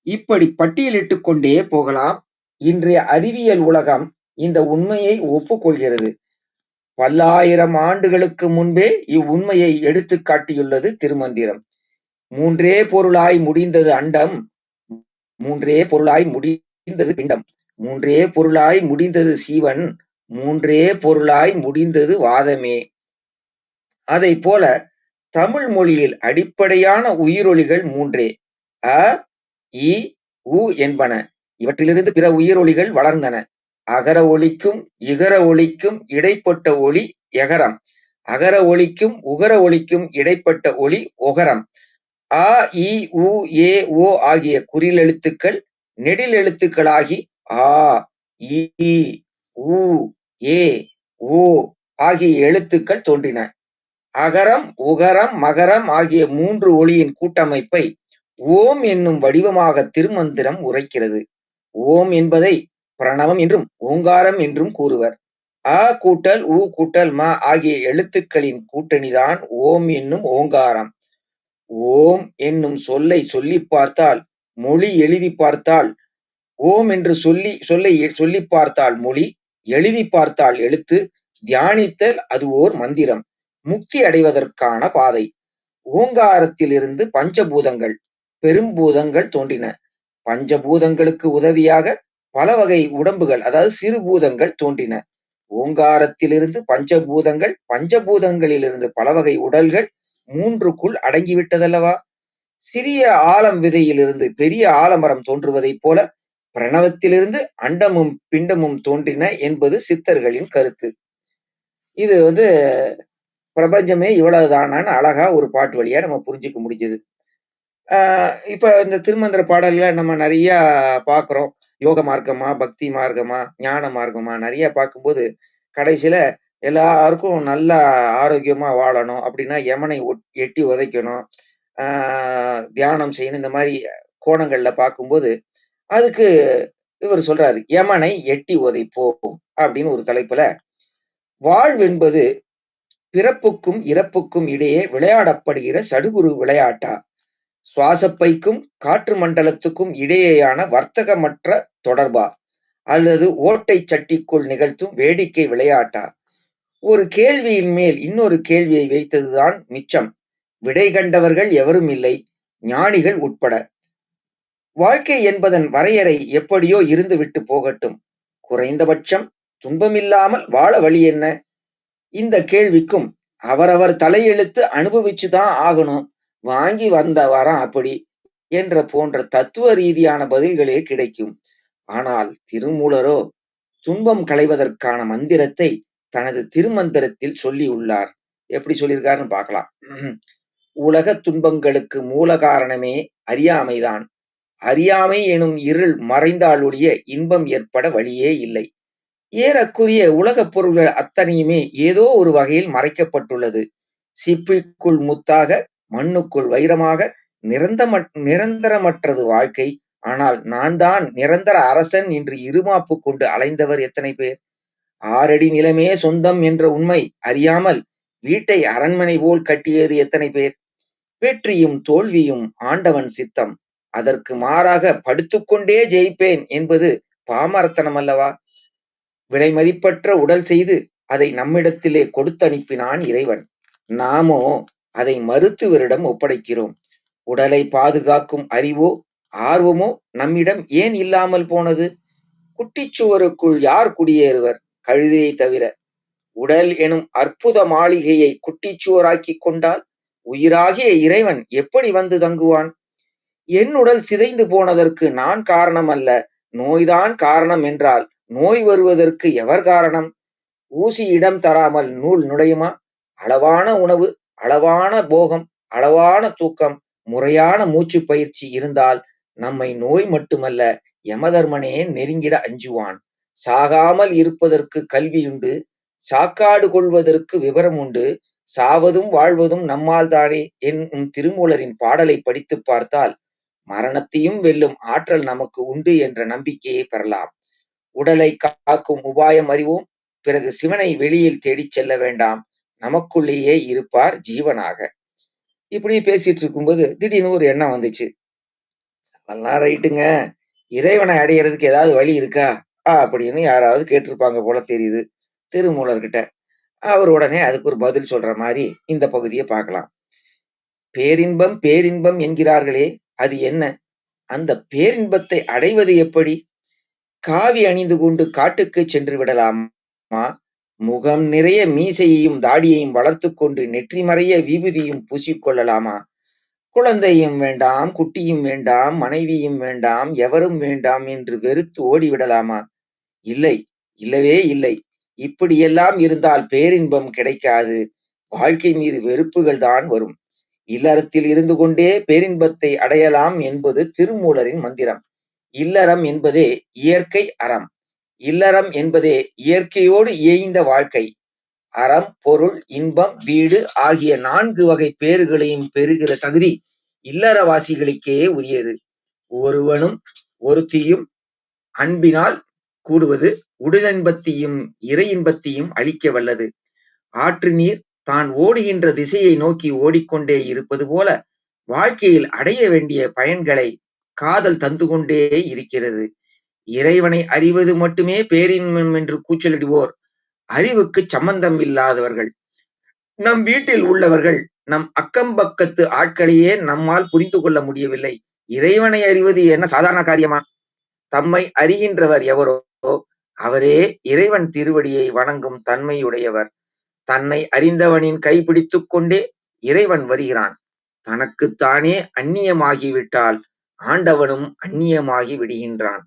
இப்படி பட்டியலிட்டுக் கொண்டே போகலாம். இன்றைய அறிவியல் உலகம் இந்த உண்மையை ஒப்புக்கொள்கிறது. பல்லாயிரம் ஆண்டுகளுக்கு முன்பே இவ்வுண்மையை எடுத்துக் காட்டியுள்ளது திருமந்திரம். 3 பொருளாய் முடிந்தது அண்டம், 3 பொருளாய் முடிந்தது பிண்டம், 3 பொருளாய் முடிந்தது சீவன், 3 பொருளாய் முடிந்தது வாதமே. அதை போல தமிழ் மொழியில் அடிப்படையான உயிரொலிகள் 3. அ, இ, உ என்பன. இவற்றிலிருந்து பிற உயிரொலிகள் வளர்ந்தன. அகர ஒலிக்கும் இகர ஒலிக்கும் இடைப்பட்ட ஒலி எகரம். அகர ஒலிக்கும் உகர ஒலிக்கும் இடைப்பட்ட ஒலி ஒகரம். அ, இ, உ, ஏ, ஓ ஆகிய குறில் எழுத்துக்கள் நெடில் எழுத்துக்களாகி ஆ, இ, உ, ஏ, ஓ ஆகிய எழுத்துக்கள் தோன்றின. அகரம், உகரம், மகரம் ஆகிய 3 ஒலியின் கூட்டமைப்பை ஓம் என்னும் வடிவமாக திருமந்திரம் உரைக்கிறது. ஓம் என்பதை பிரணவம் என்றும் ஓங்காரம் என்றும் கூறுவர். அ கூட்டல் உ கூட்டல் ம ஆகிய எழுத்துக்களின் கூட்டணிதான் ஓம் என்னும் ஓங்காரம். ஓம் என்னும் சொல்லை சொல்லிப் பார்த்தால் மொழி, எழுதி பார்த்தால் ஓம் என்று சொல்லை சொல்லிப் பார்த்தால் மொழி, எழுதி பார்த்தால் எழுத்து, தியானித்தல் அது ஓர் மந்திரம். முக்தி அடைவதற்கான பாதை. ஓங்காரத்திலிருந்து பஞ்சபூதங்கள், பெரும்பூதங்கள் தோன்றின. பஞ்சபூதங்களுக்கு உதவியாக பல வகை உடம்புகள், அதாவது சிறு பூதங்கள் தோன்றின. ஓங்காரத்திலிருந்து பஞ்சபூதங்கள், பஞ்சபூதங்களிலிருந்து பல வகை உடல்கள் 3க்குள் அடங்கிவிட்டதல்லவா? சிறிய ஆலம் விதையிலிருந்து பெரிய ஆலமரம் தோன்றுவதைப் போல பிரணவத்திலிருந்து அண்டமும் பிண்டமும் தோன்றின என்பது சித்தர்களின் கருத்து. இது பிரபஞ்சமே இவ்வளவுதானான்னு அழகா ஒரு பாட்டு வழியா நம்ம புரிஞ்சுக்க முடிஞ்சது. இப்ப இந்த திருமந்திர பாடல்ல நம்ம நிறைய பார்க்கிறோம். யோக மார்க்கமா, பக்தி மார்க்கமா, ஞான மார்க்கமா நிறைய பார்க்கும்போது கடைசியில எல்லாருக்கும் நல்லா ஆரோக்கியமா வாழணும் அப்படின்னா யமனை எட்டி உதைக்கணும், தியானம் செய்யணும், இந்த மாதிரி கோணங்கள்ல பார்க்கும்போது அதுக்கு இவர் சொல்றாரு, யமனை எட்டி உதைப்போம் அப்படின்னு ஒரு தலைப்புல. வாழ்வென்பது பிறப்புக்கும் இறப்புக்கும் இடையே விளையாடப்படுகிற சடுகுரு விளையாட்டா? சுவாசப்பைக்கும் காற்று மண்டலத்துக்கும் இடையேயான வர்த்தகமற்ற தொடர்பா? அல்லது ஓட்டை சட்டிக்குள் நிகழ்த்தும் வேடிக்கை விளையாட்டா? ஒரு கேள்வியின் மேல் இன்னொரு கேள்வியை வைத்ததுதான் மிச்சம். விடை கண்டவர்கள் எவரும் இல்லை, ஞானிகள் உட்பட. வாழ்க்கை என்பதன் வரையறை எப்படியோ இருந்துவிட்டு போகட்டும். குறைந்தபட்சம் துன்பமில்லாமல் வாழ வழி என்ன? இந்த கேள்விக்கும் அவரவர் தலையெழுத்து அனுபவிச்சுதான் ஆகணும், வாங்கி வந்த வரம் அப்படி என்ற போன்ற தத்துவ ரீதியான பதில்களே கிடைக்கும். ஆனால் திருமூலரோ துன்பம் களைவதற்கான மந்திரத்தை தனது திருமந்திரத்தில் சொல்லி உள்ளார். எப்படி சொல்லியிருக்காருன்னு பார்க்கலாம். உலக துன்பங்களுக்கு மூல காரணமே அறியாமைதான். அறியாமை எனும் இருள் மறைந்தால் ஒழிய இன்பம் ஏற்பட வழியே இல்லை. ஏறக்குரிய உலகப் பொருள்கள் அத்தனையுமே ஏதோ ஒரு வகையில் மறைக்கப்பட்டுள்ளது. சிப்பிக்குள் முத்தாக, மண்ணுக்குள் வைரமாக, நிரந்தரமற்றது வாழ்க்கை. ஆனால் நான் தான் நிரந்தர அரசன் என்று இருமாப்பு கொண்டு அலைந்தவர் எத்தனை பேர்? 6 அடி நிலமே சொந்தம் என்ற உண்மை அறியாமல் வீட்டை அரண்மனை போல் கட்டியது எத்தனை பேர்? வெற்றியும் தோல்வியும் ஆண்டவன் சித்தம். அதற்கு மாறாக படுத்துக்கொண்டே ஜெயிப்பேன் என்பது பாமரத்தனம் அல்லவா? விலை மதிப்பற்ற உடல் செய்து அதை நம்மிடத்திலே கொடுத்து அனுப்பினான் இறைவன். நாமோ அதை மருத்துவரிடம் ஒப்படைக்கிறோம். உடலை பாதுகாக்கும் அறிவோ ஆர்வமோ நம்மிடம் ஏன் இல்லாமல் போனது? குட்டிச்சுவருக்குள் யார் குடியேறுவர்? கழுதையை தவிர. உடல் எனும் அற்புத மாளிகையை குட்டிச்சுவராக்கி கொண்டால் உயிராகிய இறைவன் எப்படி வந்து தங்குவான்? என் உடல் சிதைந்து போனதற்கு நான் காரணம் அல்ல, நோய்தான் காரணம் என்றால் நோய் வருவதற்கு எவர் காரணம்? ஊசி இடம் தராமல் நூல் நுழையுமா? அளவான உணவு, அளவான போகம், அளவான தூக்கம், முறையான மூச்சு பயிற்சி இருந்தால் நம்மை நோய் மட்டுமல்ல யமதர்மனே நெருங்கிட அஞ்சுவான். சாகாமல் இருப்பதற்கு கல்வியுண்டு, சாக்காடு கொள்வதற்கு விவரம் உண்டு, சாவதும் வாழ்வதும் நம்மால் தானே என்னும் திருமூலரின் பாடலை படித்து பார்த்தால் மரணத்தையும் வெல்லும் ஆற்றல் நமக்கு உண்டு என்ற நம்பிக்கையை பெறலாம். உடலை காக்கும் உபாயம் அறிவோம், பிறகு சிவனை வெளியில் தேடிச் செல்ல வேண்டாம், நமக்குள்ளேயே இருப்பார் ஜீவனாக. இப்படி பேசிட்டு இருக்கும்போது திடீர்னு ஒரு எண்ணம் வந்துச்சு. அதெல்லாம் ரைட்டுங்க, இறைவனை அடையிறதுக்கு ஏதாவது வழி இருக்கா அப்படின்னு யாராவது கேட்டிருப்பாங்க போல தெரியுது திருமூலர்கிட்ட. அவர் உடனே அதுக்கு ஒரு பதில் சொல்ற மாதிரி இந்த பகுதியை பார்க்கலாம். பேரின்பம் பேரின்பம் என்கிறார்களே, அது என்ன? அந்த பேரின்பத்தை அடைவது எப்படி? காவி அணிந்து கொண்டு காட்டுக்கு சென்று விடலாமா? முகம் நிறைய மீசையையும் தாடியையும் வளர்த்து கொண்டு நெற்றி மறைய விபூதியும் பூசிக்கொள்ளலாமா? குழந்தையும் வேண்டாம், குட்டியும் வேண்டாம், மனைவியும் வேண்டாம், எவரும் வேண்டாம் என்று வெறுத்து ஓடிவிடலாமா? இல்லை, இல்லவே இல்லை. இப்படியெல்லாம் இருந்தால் பேரின்பம் கிடைக்காது. வாழ்க்கை மீது வெறுப்புகள் தான் வரும். இல்லறத்தில் இருந்து கொண்டே பேரின்பத்தை அடையலாம் என்பது திருமூலரின் மந்திரம். இல்லறம் என்பதே இயற்கை அறம். இல்லறம் என்பதே இயற்கையோடு இயைந்த வாழ்க்கை. அறம், பொருள், இன்பம், வீடு ஆகிய 4 வகை பேறுகளையும் பெறுகிற தகுதி இல்லறவாசிகளுக்கே உரியது. ஒருவனும் ஒருத்தியும் அன்பினால் கூடுவது உடலின்பத்தையும் இறை இன்பத்தையும் அளிக்க வல்லது. ஆற்று நீர் தான் ஓடுகின்ற திசையை நோக்கி ஓடிக்கொண்டே இருப்பது போல வாழ்க்கையில் அடைய வேண்டிய பயன்களை காதல் தந்து கொண்டே இருக்கிறது. இறைவனை அறிவது மட்டுமே பேரின்பம் என்று கூச்சலிடுவோர் அறிவுக்கு சம்பந்தம் இல்லாதவர்கள். நம் வீட்டில் உள்ளவர்கள், நம் அக்கம் பக்கத்து ஆட்களையே நம்மால் புரிந்து கொள்ள முடியவில்லை. இறைவனை அறிவது என்ன சாதாரண காரியமா? தம்மை அறிகின்றவர் எவரோ அவரே இறைவன் திருவடியை வணங்கும் தன்மையுடையவர். தன்னை அறிந்தவனின் கைப்பிடித்துக் கொண்டே இறைவன் வருகிறான். தனக்குத்தானே அந்நியமாகிவிட்டால் ஆண்டவனும் அந்நியமாகி விடுகின்றான்.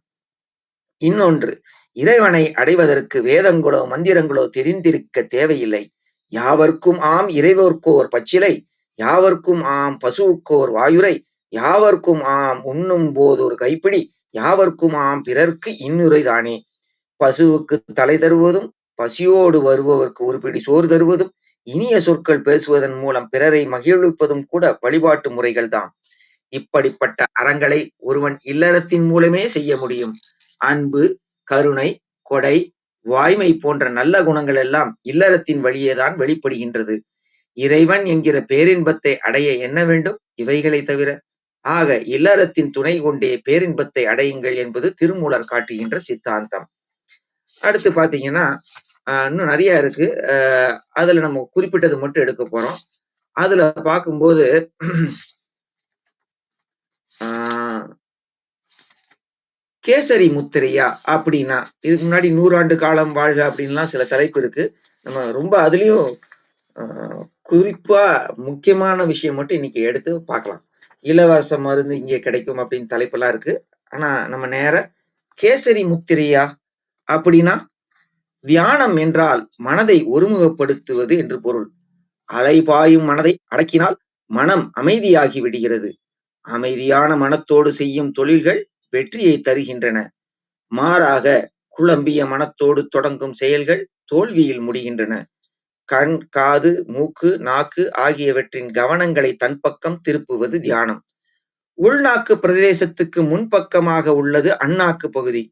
இன்னொன்று, இறைவனை அடைவதற்கு வேதங்களோ மந்திரங்களோ தெரிந்திருக்க தேவையில்லை. யாவர்க்கும் ஆம் இறைவர்க்கோர் பச்சிலை, யாவர்க்கும் ஆம் பசுவுக்கோர் வாயுரை, யாவர்க்கும் ஆம் உண்ணும் போதொரு கைப்பிடி, யாவர்க்கும் ஆம் பிறர்க்கு இன்னுரை தானே. பசுவுக்கு தலை தருவதும், பசியோடு வருபவர்க்கு ஒரு பிடி சோறு தருவதும், இனிய சொற்கள் பேசுவதன் மூலம் பிறரை மகிழ்விப்பதும் கூட வழிபாட்டு முறைகள் தான். இப்படிப்பட்ட அறங்களை ஒருவன் இல்லறத்தின் மூலமே செய்ய முடியும். அன்பு, கருணை, கொடை, வாய்மை போன்ற நல்ல குணங்கள் எல்லாம் இல்லறத்தின் வழியேதான் வெளிப்படுகின்றது. இறைவன் என்கிற பேரின்பத்தை அடைய என்ன வேண்டும்? இவைகளை தவிர. ஆக இல்லறத்தின் துணை கொண்டே பேரின்பத்தை அடையுங்கள் என்பது திருமூலர் காட்டுகின்ற சித்தாந்தம். அடுத்து பாத்தீங்கன்னா இன்னும் நிறைய இருக்கு. அதுல நம்ம குறிப்பிட்டது மட்டும் எடுக்க போறோம். அதுல பார்க்கும்போது கேசரி முத்திரையா அப்படின்னா, இதுக்கு முன்னாடி 100 ஆண்டு காலம் வாழ்க அப்படின்லாம் சில தலைப்பு இருக்கு. நம்ம ரொம்ப அதுலயும் குறிப்பா முக்கியமான விஷயம் மட்டும் இன்னைக்கு எடுத்து பார்க்கலாம். இலவச மருந்து இங்கே கிடைக்கும் அப்படின்னு தலைப்பெல்லாம் இருக்கு. ஆனா நம்ம நேர கேசரி முத்திரையா அப்படின்னா, தியானம் என்றால் மனதை ஒருமுகப்படுத்துவது என்று பொருள். அலைபாயும் மனதை அடக்கினால் மனம் அமைதியாகி விடுகிறது. அமைதியான மனத்தோடு செய்யும் தொழில்கள் வெற்றியை தருகின்றன. மாறாக குழம்பிய மனத்தோடு தொடங்கும் செயல்கள் தோல்வியில் முடிகின்றன. கண், காது, மூக்கு, நாக்கு ஆகியவற்றின் கவனங்களை தன் பக்கம் திருப்புவது தியானம். உள்நாக்கு பிரதேசத்துக்கு முன்பக்கமாக உள்ளது அண்ணாக்கு பகுதி.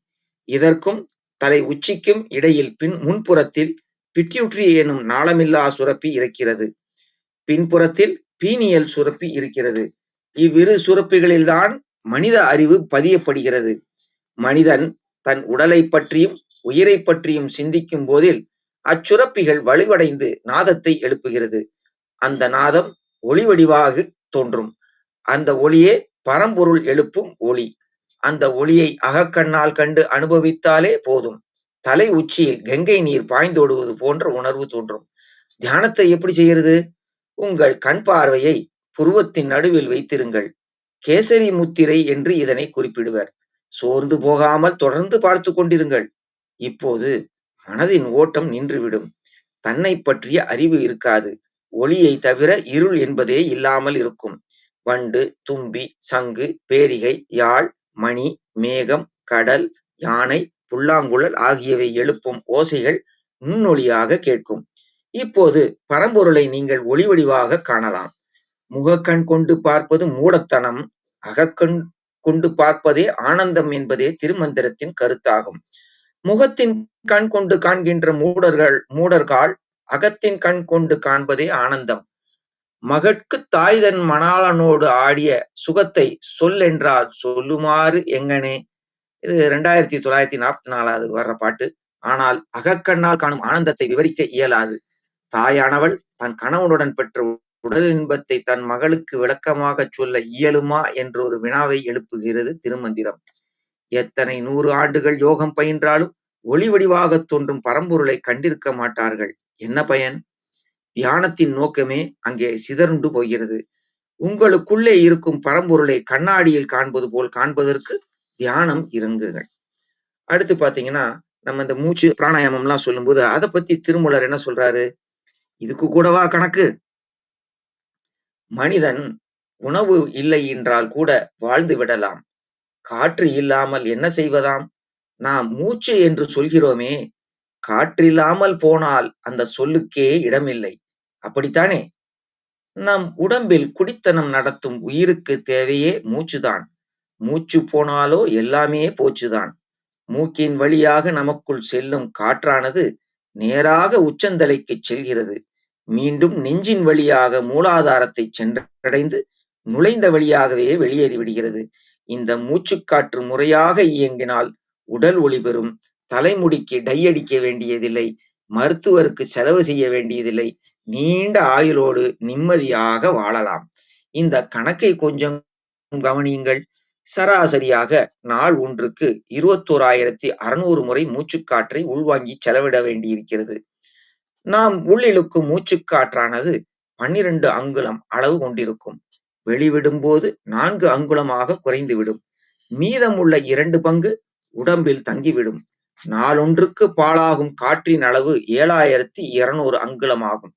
இதற்கும் தலை உச்சிக்கும் இடையில் முன்புறத்தில் பிட்யூட்ரி எனும் நாளமில்லா சுரப்பி இருக்கிறது. பின்புறத்தில் பீனியல் சுரப்பி இருக்கிறது. இவ்விரு சுரப்பிகளில்தான் மனித அறிவு பதியப்படுகிறது. மனிதன் தன் உடலை பற்றியும் உயிரை பற்றியும் சிந்திக்கும் போதில் அச்சுரப்பிகள் வலுவடைந்து நாதத்தை எழுப்புகிறது. அந்த நாதம் ஒளி வடிவாக தோன்றும். அந்த ஒளியே பரம்பொருள் எழுப்பும் ஒளி. அந்த ஒளியை அகக்கண்ணால் கண்டு அனுபவித்தாலே போதும். தலை உச்சியில் கங்கை நீர் பாய்ந்தோடுவது போன்ற உணர்வு தோன்றும். தியானத்தை எப்படி செய்கிறது? உங்கள் கண் பார்வையை புருவத்தின் நடுவில் வைத்திருங்கள். கேசரி முத்திரை என்று இதனை குறிப்பிடுவர். சோர்ந்து போகாமல் தொடர்ந்து பார்த்து கொண்டிருங்கள். இப்போது மனதின் ஓட்டம் நின்றுவிடும். தன்னை பற்றிய அறிவு இருக்காது. ஒளியை தவிர இருள் என்பதே இல்லாமல் இருக்கும். வண்டு, தும்பி, சங்கு, பேரிகை, யாழ், மணி, மேகம், கடல், யானை, புல்லாங்குழல் ஆகியவை எழுப்பும் ஓசைகள் நுண்ணொளியாக கேட்கும். இப்போது பரம்பொருளை நீங்கள் ஒளி வடிவாக காணலாம். முகக்கண் கொண்டு பார்ப்பது மூடத்தனம், அகக்கண் கொண்டு பார்ப்பதே ஆனந்தம் என்பதே திருமந்திரத்தின் கருத்தாகும். முகத்தின் கண் கொண்டு காண்கின்ற மூடர்கள் அகத்தின் கண் கொண்டு காண்பதே ஆனந்தம். மகட்கு தாய் தன் மணாளனோடு ஆடிய சுகத்தை சொல்லென்றால் சொல்லுமாறு எங்கனே. இது 2944 வர்ற பாட்டு. ஆனால் அகக்கண்ணால் காணும் ஆனந்தத்தை விவரிக்க இயலாது. தாயானவள் தன் கணவனுடன் பெற்ற உடல் இன்பத்தை தன் மகளுக்கு விளக்கமாக சொல்ல இயலுமா என்ற ஒரு வினாவை எழுப்புகிறது திருமந்திரம். எத்தனை 100 ஆண்டுகள் யோகம் பயின்றாலும் ஒளி வடிவாக தோன்றும் பரம்பொருளை கண்டிருக்க மாட்டார்கள். என்ன பயன்? தியானத்தின் நோக்கமே அங்கே சிதறுண்டு போகிறது. உங்களுக்குள்ளே இருக்கும் பரம்பொருளை கண்ணாடியில் காண்பது போல் காண்பதற்கு தியானம் இருங்குங்கள். அடுத்து பாத்தீங்கன்னா, நம்ம இந்த மூச்சு பிராணாயாமம் எல்லாம் சொல்லும்போது அதை பத்தி திருமூலர் என்ன சொல்றாரு? இதுக்கு கூடவா கணக்கு? மனிதன் உணவு இல்லை என்றால் கூட வாழ்ந்து விடலாம். காற்று இல்லாமல் என்ன செய்வதாம்? நாம் மூச்சு என்று சொல்கிறோமே, காற்றில்லாமல் போனால் அந்த சொல்லுக்கே இடமில்லை. அப்படித்தானே? நம் உடம்பில் குடித்தனம் நடத்தும் உயிருக்கு தேவையே மூச்சுதான். மூச்சு போனாலோ எல்லாமே போச்சுதான். மூக்கின் வழியாக நமக்குள் செல்லும் காற்றானது நேராக உச்சந்தலைக்கு செல்கிறது. மீண்டும் நெஞ்சின் வழியாக மூலாதாரத்தை சென்றடைந்து நுழைந்த வழியாகவே வெளியேறிவிடுகிறது. இந்த மூச்சுக்காற்று முறையாக இயங்கினால் உடல் ஒளி பெறும். தலைமுடிக்கு டை அடிக்க வேண்டியதில்லை. மருத்துவருக்கு செலவு செய்ய வேண்டியதில்லை. நீண்ட ஆயுளோடு நிம்மதியாக வாழலாம். இந்த கணக்கை கொஞ்சம் கவனியுங்கள். சராசரியாக நாள் ஒன்றுக்கு 21,600 முறை மூச்சுக்காற்றை உள்வாங்கி செலவிட வேண்டியிருக்கிறது. நாம் உள்ளிழுக்கும் மூச்சுக்காற்றானது 12 அங்குலம் அளவு கொண்டிருக்கும். வெளிவிடும்போது 4 அங்குலமாக குறைந்துவிடும். மீதமுள்ள 2 பங்கு உடம்பில் தங்கிவிடும். நாளொன்றுக்கு பாழாகும் காற்றின் அளவு 7,200 அங்குலமாகும்.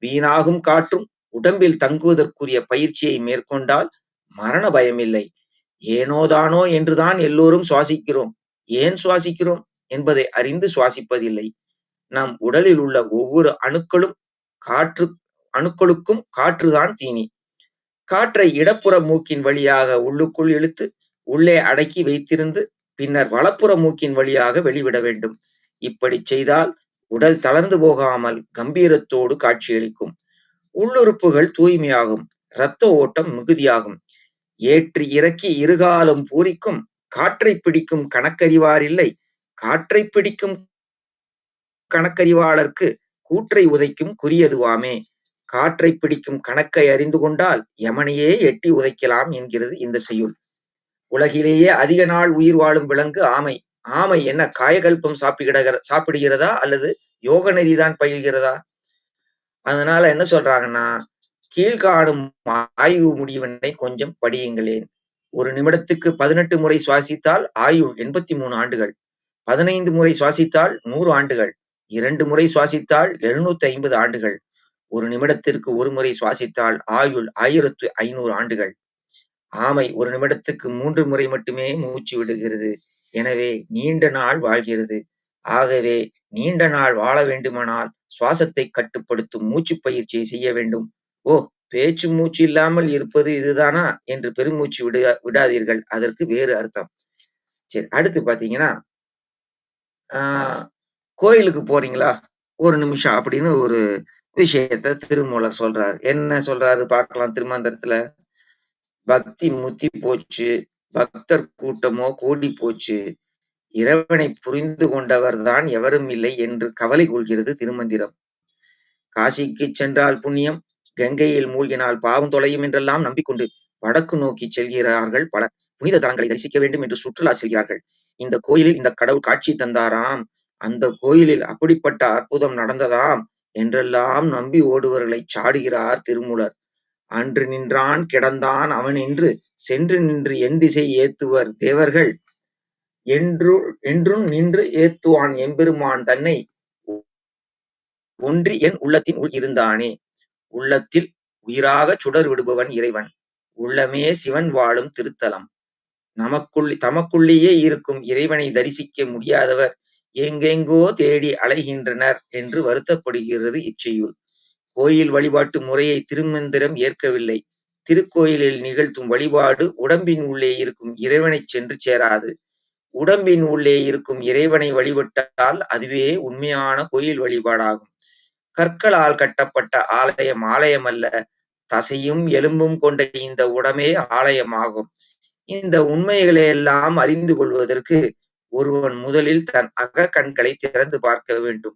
வீணாகும் காற்றும் உடம்பில் தங்குவதற்குரிய பயிற்சியை மேற்கொண்டால் மரண பயமில்லை. ஏனோதானோ என்றுதான் எல்லோரும் சுவாசிக்கிறோம். ஏன் சுவாசிக்கிறோம் என்பதை அறிந்து சுவாசிப்பதில்லை. நம் உடலில் உள்ள ஒவ்வொரு அணுக்களுக்கும் காற்றுதான் தீனி. காற்றை இடப்புற மூக்கின் வழியாக உள்ளுக்குள் இழுத்து உள்ளே அடக்கி வைத்திருந்து பின்னர் வலப்புற மூக்கின் வழியாக வெளிவிட வேண்டும். இப்படி செய்தால் உடல் தளர்ந்து போகாமல் கம்பீரத்தோடு காட்சியளிக்கும். உள்ளுறுப்புகள் தூய்மையாகும். இரத்த ஓட்டம் மிகுதியாகும். ஏற்றி இறக்கி இருகாலம் பூரிக்கும் காற்றை பிடிக்கும் கணக்கறிவார் இல்லை. காற்றை பிடிக்கும் கணக்கறிவாளருக்கு கூற்றை உதைக்கும் குறியதுவாமே. காற்றை பிடிக்கும் கணக்கை அறிந்து கொண்டால் யமனையே எட்டி உதைக்கலாம் என்கிறது இந்த செய்யுள். உலகிலேயே அதிக நாள் உயிர் வாழும் விலங்கு ஆமை. ஆமை என்ன காயகல்பம் சாப்பிடுகிறதா அல்லது யோக நெறிதான் பயில்கிறதா? அதனால என்ன சொல்றாங்கன்னா, கீழ்காணும் ஆய்வு முடிவினை கொஞ்சம் படியுங்களேன். 1 நிமிடத்துக்கு 18 முறை சுவாசித்தால் ஆயுள் 83 ஆண்டுகள். 15 முறை சுவாசித்தால் 100 ஆண்டுகள். 2 முறை சுவாசித்தால் 750 ஆண்டுகள். 1 நிமிடத்திற்கு 1 முறை சுவாசித்தால் ஆயுள் 1500 ஆண்டுகள். ஆமை 1 நிமிடத்துக்கு 3 முறை மட்டுமே மூச்சு விடுகிறது. எனவே நீண்ட நாள் வாழ்கிறது. ஆகவே நீண்ட நாள் வாழ வேண்டுமானால் சுவாசத்தை கட்டுப்படுத்தும் மூச்சு பயிற்சியை செய்ய வேண்டும். ஓ, பேச்சு மூச்சு இல்லாமல் இருப்பது இதுதானா என்று பெருமூச்சு விடாதீர்கள். அதற்கு வேறு அர்த்தம். சரி, அடுத்து பாத்தீங்கன்னா, கோயிலுக்கு போறீங்களா? 1 நிமிஷம் அப்படின்னு ஒரு விஷயத்த திருமூலர் சொல்றாரு. என்ன சொல்றாரு பார்க்கலாம் திருமந்திரத்துல. பக்தி முத்தி போச்சு, பக்தர் கூட்டமோ கூடி போச்சு, இறைவனை புரிந்து கொண்டவர் தான் எவரும் இல்லை என்று கவலை கொள்கிறது திருமந்திரம். காசிக்கு சென்றால் புண்ணியம், கங்கையில் மூழ்கினால் பாவம் தொலையும் என்றெல்லாம் நம்பிக்கொண்டு வடக்கு நோக்கி செல்கிறார்கள் பலர். புனித தலங்களை தரிசிக்க வேண்டும் என்று சுற்றுலா செல்கிறார்கள். இந்த கோயிலில் இந்த கடவுள் காட்சி தந்தாராம், அந்த கோயிலில் அப்படிப்பட்ட அற்புதம் நடந்ததாம் என்றெல்லாம் நம்பி ஓடுவர்களை சாடுகிறார் திருமூலர். அன்று நின்றான் கிடந்தான் அவன் என்று சென்று நின்று என் திசை ஏத்துவர் தேவர்கள். என்றும் நின்று ஏத்துவான் எம்பெருமான் தன்னை ஒன்றி என் உள்ளத்தின் உள் இருந்தானே. உள்ளத்தில் உயிராகச் சுடர் விடுபவன் இறைவன். உள்ளமே சிவன் வாழும் திருத்தலம். தமக்குள்ளேயே இருக்கும் இறைவனை தரிசிக்க முடியாதவர் எங்கெங்கோ தேடி அலைகின்றனர் என்று வருத்தப்படுகிறது இச்செய்யுள். கோயில் வழிபாட்டு முறையை திருமந்திரம் ஏற்கவில்லை. திருக்கோயிலில் நிகழ்த்தும் வழிபாடு உடம்பின் உள்ளே இருக்கும் இறைவனைச் சென்று சேராது. உடம்பின் உள்ளே இருக்கும் இறைவனை வழிபட்டால் அதுவே உண்மையான கோயில் வழிபாடாகும். கற்களால் கட்டப்பட்ட ஆலயம் ஆலயமல்ல, தசையும் எலும்பும் கொண்ட இந்த உடமே ஆலயமாகும். இந்த உண்மைகளை எல்லாம் அறிந்து கொள்வதற்கு ஒருவன் முதலில் தன் அக கண்களை திறந்து பார்க்க வேண்டும்.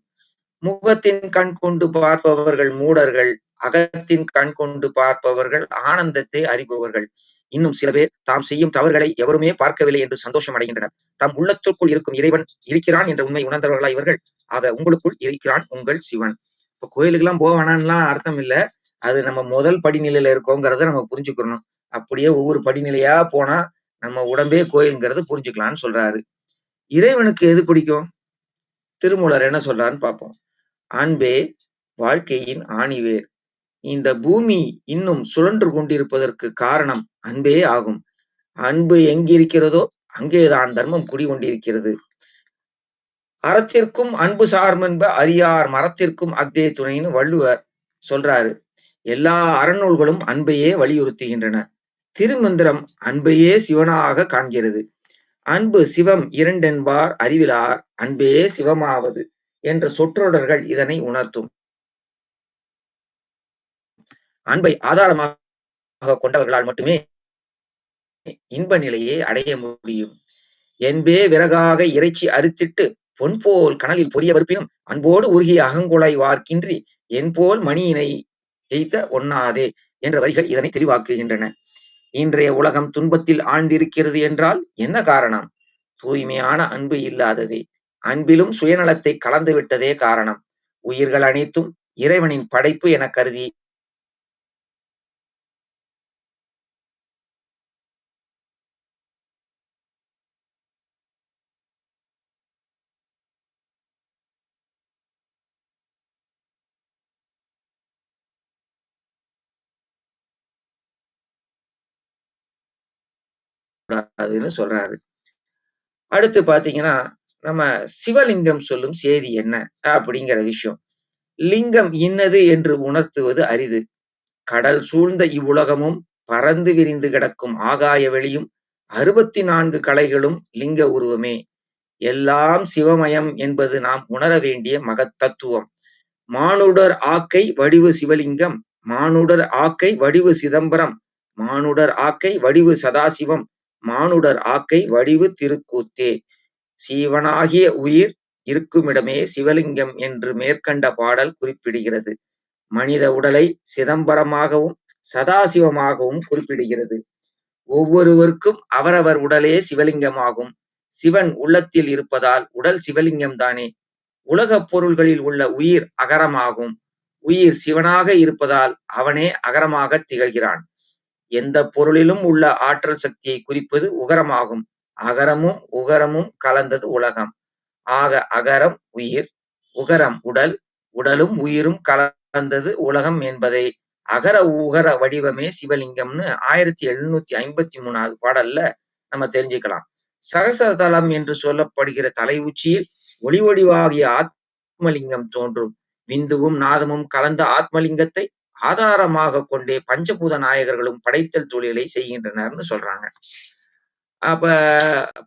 முகத்தின் கண் கொண்டு பார்ப்பவர்கள் மூடர்கள், அகத்தின் கண் கொண்டு பார்ப்பவர்கள் ஆனந்தத்தை அறிபவர்கள். இன்னும் சில பேர் தாம் செய்யும் தவறுகளை எவருமே பார்க்கவில்லை என்று சந்தோஷம் அடைகின்றனர். தம் உள்ளத்திற்குள் இருக்கும் இறைவன் இருக்கிறான் என்ற உண்மை உணர்ந்தவர்களா இவர்கள்? ஆக உங்களுக்குள் இருக்கிறான் உங்கள் சிவன். இப்ப கோயிலுக்கு எல்லாம் போக வேணாம்லாம் அர்த்தம் இல்ல. அது நம்ம முதல் படிநிலையில இருக்கோங்கிறத நம்ம புரிஞ்சுக்கணும். அப்படியே ஒவ்வொரு படிநிலையா போனா நம்ம உடம்பே கோயில்ங்கிறது புரிஞ்சுக்கலாம்னு சொல்றாரு. இறைவனுக்கு எது பிடிக்கும்? திருமூலர் என்ன சொல்றாருன்னு பார்ப்போம். அன்பே வாழ்க்கையின் ஆணிவேர். இந்த பூமி இன்னும் சுழன்று கொண்டிருப்பதற்கு காரணம் அன்பே ஆகும். அன்பு எங்கிருக்கிறதோ அங்கேதான் தர்மம் குடிகொண்டிருக்கிறது. அறத்திற்கும் அன்பு சார்மென்ப அறியார் மரத்திற்கும் அக்தே துணைன்னு வள்ளுவர் சொல்றாரு. எல்லா அறநூல்களும் அன்பையே வலியுறுத்துகின்றன. திருமந்திரம் அன்பையே சிவனாக காண்கிறது. அன்பு சிவம் இரண்டென்பார் அறிவிலார், அன்பே சிவமாவது என்ற சொற்றொடர்கள் இதனை உணர்த்தும். அன்பை ஆதாரமாக கொண்டவர்களால் மட்டுமே இன்ப நிலையை அடைய முடியும். என்பே விறகாக இறைச்சி அறுத்திட்டு பொன்போல் கனலில் பொரிய வறுப்பினும் அன்போடு உருகிய அகங்குழாய் வார்க்கின்றி என்போல் மணியினை எய்த ஒண்ணாதே என்ற வரிகள் இதனை தெளிவாக்குகின்றன. இன்றைய உலகம் துன்பத்தில் ஆழ்ந்திருக்கிறது என்றால் என்ன காரணம்? தூய்மையான அன்பு இல்லாததே. அன்பிலும் சுயநலத்தை கலந்து விட்டதே காரணம். உயிர்கள் அனைத்தும் இறைவனின் படைப்பு என கருதி கூடாதுன்னு சொல்றாரு. அடுத்து பாத்தீங்கன்னா, நம்ம சிவலிங்கம் சொல்லும் செய்தி என்ன அப்படிங்கிற விஷயம். லிங்கம் இன்னது என்று உணர்த்துவது அரிது. கடல் சூழ்ந்த இவ்வுலகமும் பறந்து விரிந்து கிடக்கும் ஆகாய வெளியும் 64 கலைகளும் லிங்க உருவமே. எல்லாம் சிவமயம் என்பது நாம் உணர வேண்டிய மகத்தத்துவம். மானுடர் ஆக்கை வடிவு சிவலிங்கம், மானுடர் ஆக்கை வடிவு சிதம்பரம், மானுடர் ஆக்கை வடிவு சதாசிவம், மானுடர் ஆக்கை வடிவு திருக்கூத்தே. சீவனாகிய உயிர் இருக்குமிடமே சிவலிங்கம் என்று மேற்கண்ட பாடல் குறிப்பிடுகிறது. மனித உடலை சிதம்பரமாகவும் சதாசிவமாகவும் குறிப்பிடுகிறது. ஒவ்வொருவருக்கும் அவரவர் உடலே சிவலிங்கமாகும். சிவன் உள்ளத்தில் இருப்பதால் உடல் சிவலிங்கம் தானே. உலகப் பொருள்களில் உள்ள உயிர் அகரமாகும். உயிர் சிவனாக இருப்பதால் அவனே அகரமாக திகழ்கிறான். எந்த பொருளிலும் உள்ள ஆற்றல் சக்தியை குறிப்பது உகரமாகும். அகரமும் உகரமும் கலந்தது உலகம். ஆக அகரம் உயிர், உகரம் உடல், உடலும் உயிரும் கலந்தது உலகம் என்பதை அகர உகர வடிவமே சிவலிங்கம்னு 1753வது பாடல்ல நம்ம தெரிஞ்சுக்கலாம். சகசரதலம் என்று சொல்லப்படுகிற தலை உச்சியில் ஒளி ஒளிவாகிய ஆத்மலிங்கம் தோன்றும். விந்துவும் நாதமும் கலந்த ஆத்மலிங்கத்தை ஆதாரமாக கொண்டே பஞ்சபூத நாயகர்களும் படைத்தல் தொழிலை செய்கின்றனர்னு சொல்றாங்க. அப்ப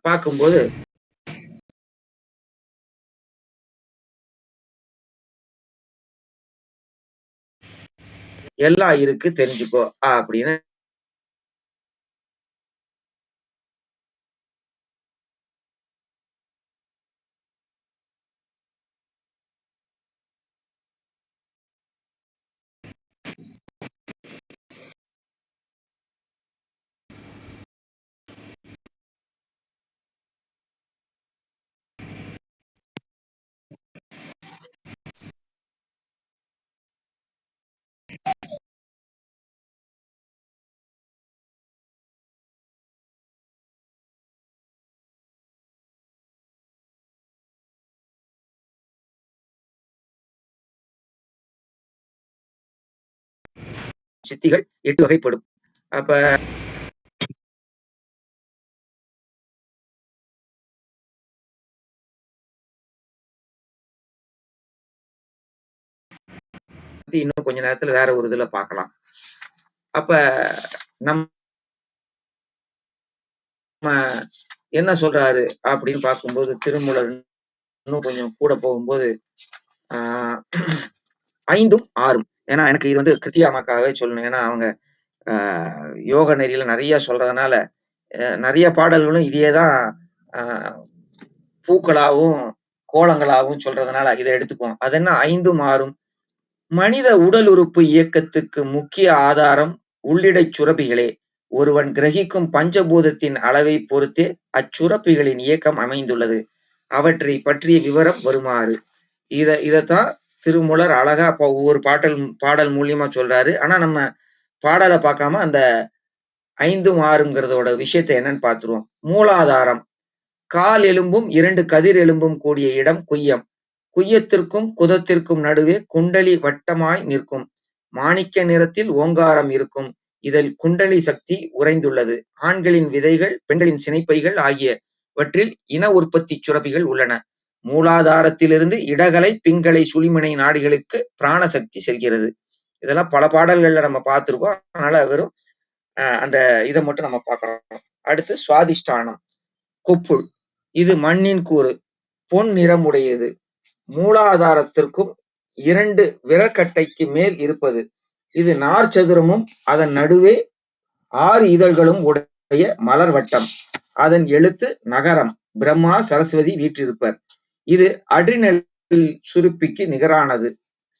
பார்க்கும்போது எல்லாம் இருக்கு தெரிஞ்சுக்கோ அப்படின்னு சித்திகள் 8 வகைப்படும். அப்ப இன்னும் கொஞ்ச நேரத்துல வேற ஒரு இதுல பார்க்கலாம். அப்ப நம்ம என்ன சொல்றாரு அப்படின்னு பார்க்கும்போது திருமூலர் இன்னும் கொஞ்சம் கூட போகும்போது ஆஹ் 5ம் 6ம், ஏன்னா எனக்கு இது வந்து கிருத்தியாமாக்காகவே சொல்லணும். ஏன்னா அவங்க யோக நெறியில நிறைய சொல்றதுனால நிறைய பாடல்களும் இதையேதான் பூக்களாகவும் கோலங்களாகவும் சொல்றதுனால இதை எடுத்துக்குவோம். அது என்ன 5ம் 6ம்? மனித உடல் உறுப்பு இயக்கத்துக்கு முக்கிய ஆதாரம் உள்ளிடைச் சுரப்பிகளே. ஒருவன் கிரகிக்கும் பஞ்சபூதத்தின் அளவை பொறுத்தே அச்சுரப்பிகளின் இயக்கம் அமைந்துள்ளது. அவற்றை பற்றிய விவரம் வருமாறு. இதத்தான் திருமூலர் அழகா ஒவ்வொரு பாடல் மூலியமா சொல்றாரு. ஆனா நம்ம பாடலை பார்க்காம அந்த 5ம் 6ங்கிறதோட விஷயத்தை என்னன்னு பார்த்துருவோம். மூலாதாரம். கால் எலும்பும் 2 கதிர் எலும்பும் கூடிய இடம் குய்யம். குய்யத்திற்கும் குதத்திற்கும் நடுவே குண்டலி வட்டமாய் நிற்கும். மாணிக்க நிறத்தில் ஓங்காரம் இருக்கும். இதில் குண்டலி சக்தி உறைந்துள்ளது. ஆண்களின் விதைகள், பெண்களின் சினைப்பைகள் ஆகியவற்றில் இன உற்பத்தி சுரப்பிகள் உள்ளன. மூலாதாரத்திலிருந்து இடகலை, பிங்களை, சுழிமுனை நாடிகளுக்கு பிராணசக்தி செல்கிறது. இதெல்லாம் பல பாடல்கள்ல நம்ம பார்த்திருக்கோம். அதனால வெறும் அந்த இதை மட்டும் நம்ம பார்க்கிறோம். அடுத்து சுவாதிஷ்டானம். கொப்புள். இது மண்ணின் கூறு, பொன் நிறமுடையது. மூலாதாரத்திற்கும் 2 விரற்கட்டைக்கு மேல் இருப்பது. இது நாற்சதுரமும் அதன் நடுவே 6 இதழ்களும் உடைய மலர் வட்டம். அதன் எழுத்து நகரம். பிரம்மா சரஸ்வதி வீற்றிருப்பர். இது அடிநெல் சுருப்பிக்கு நிகரானது.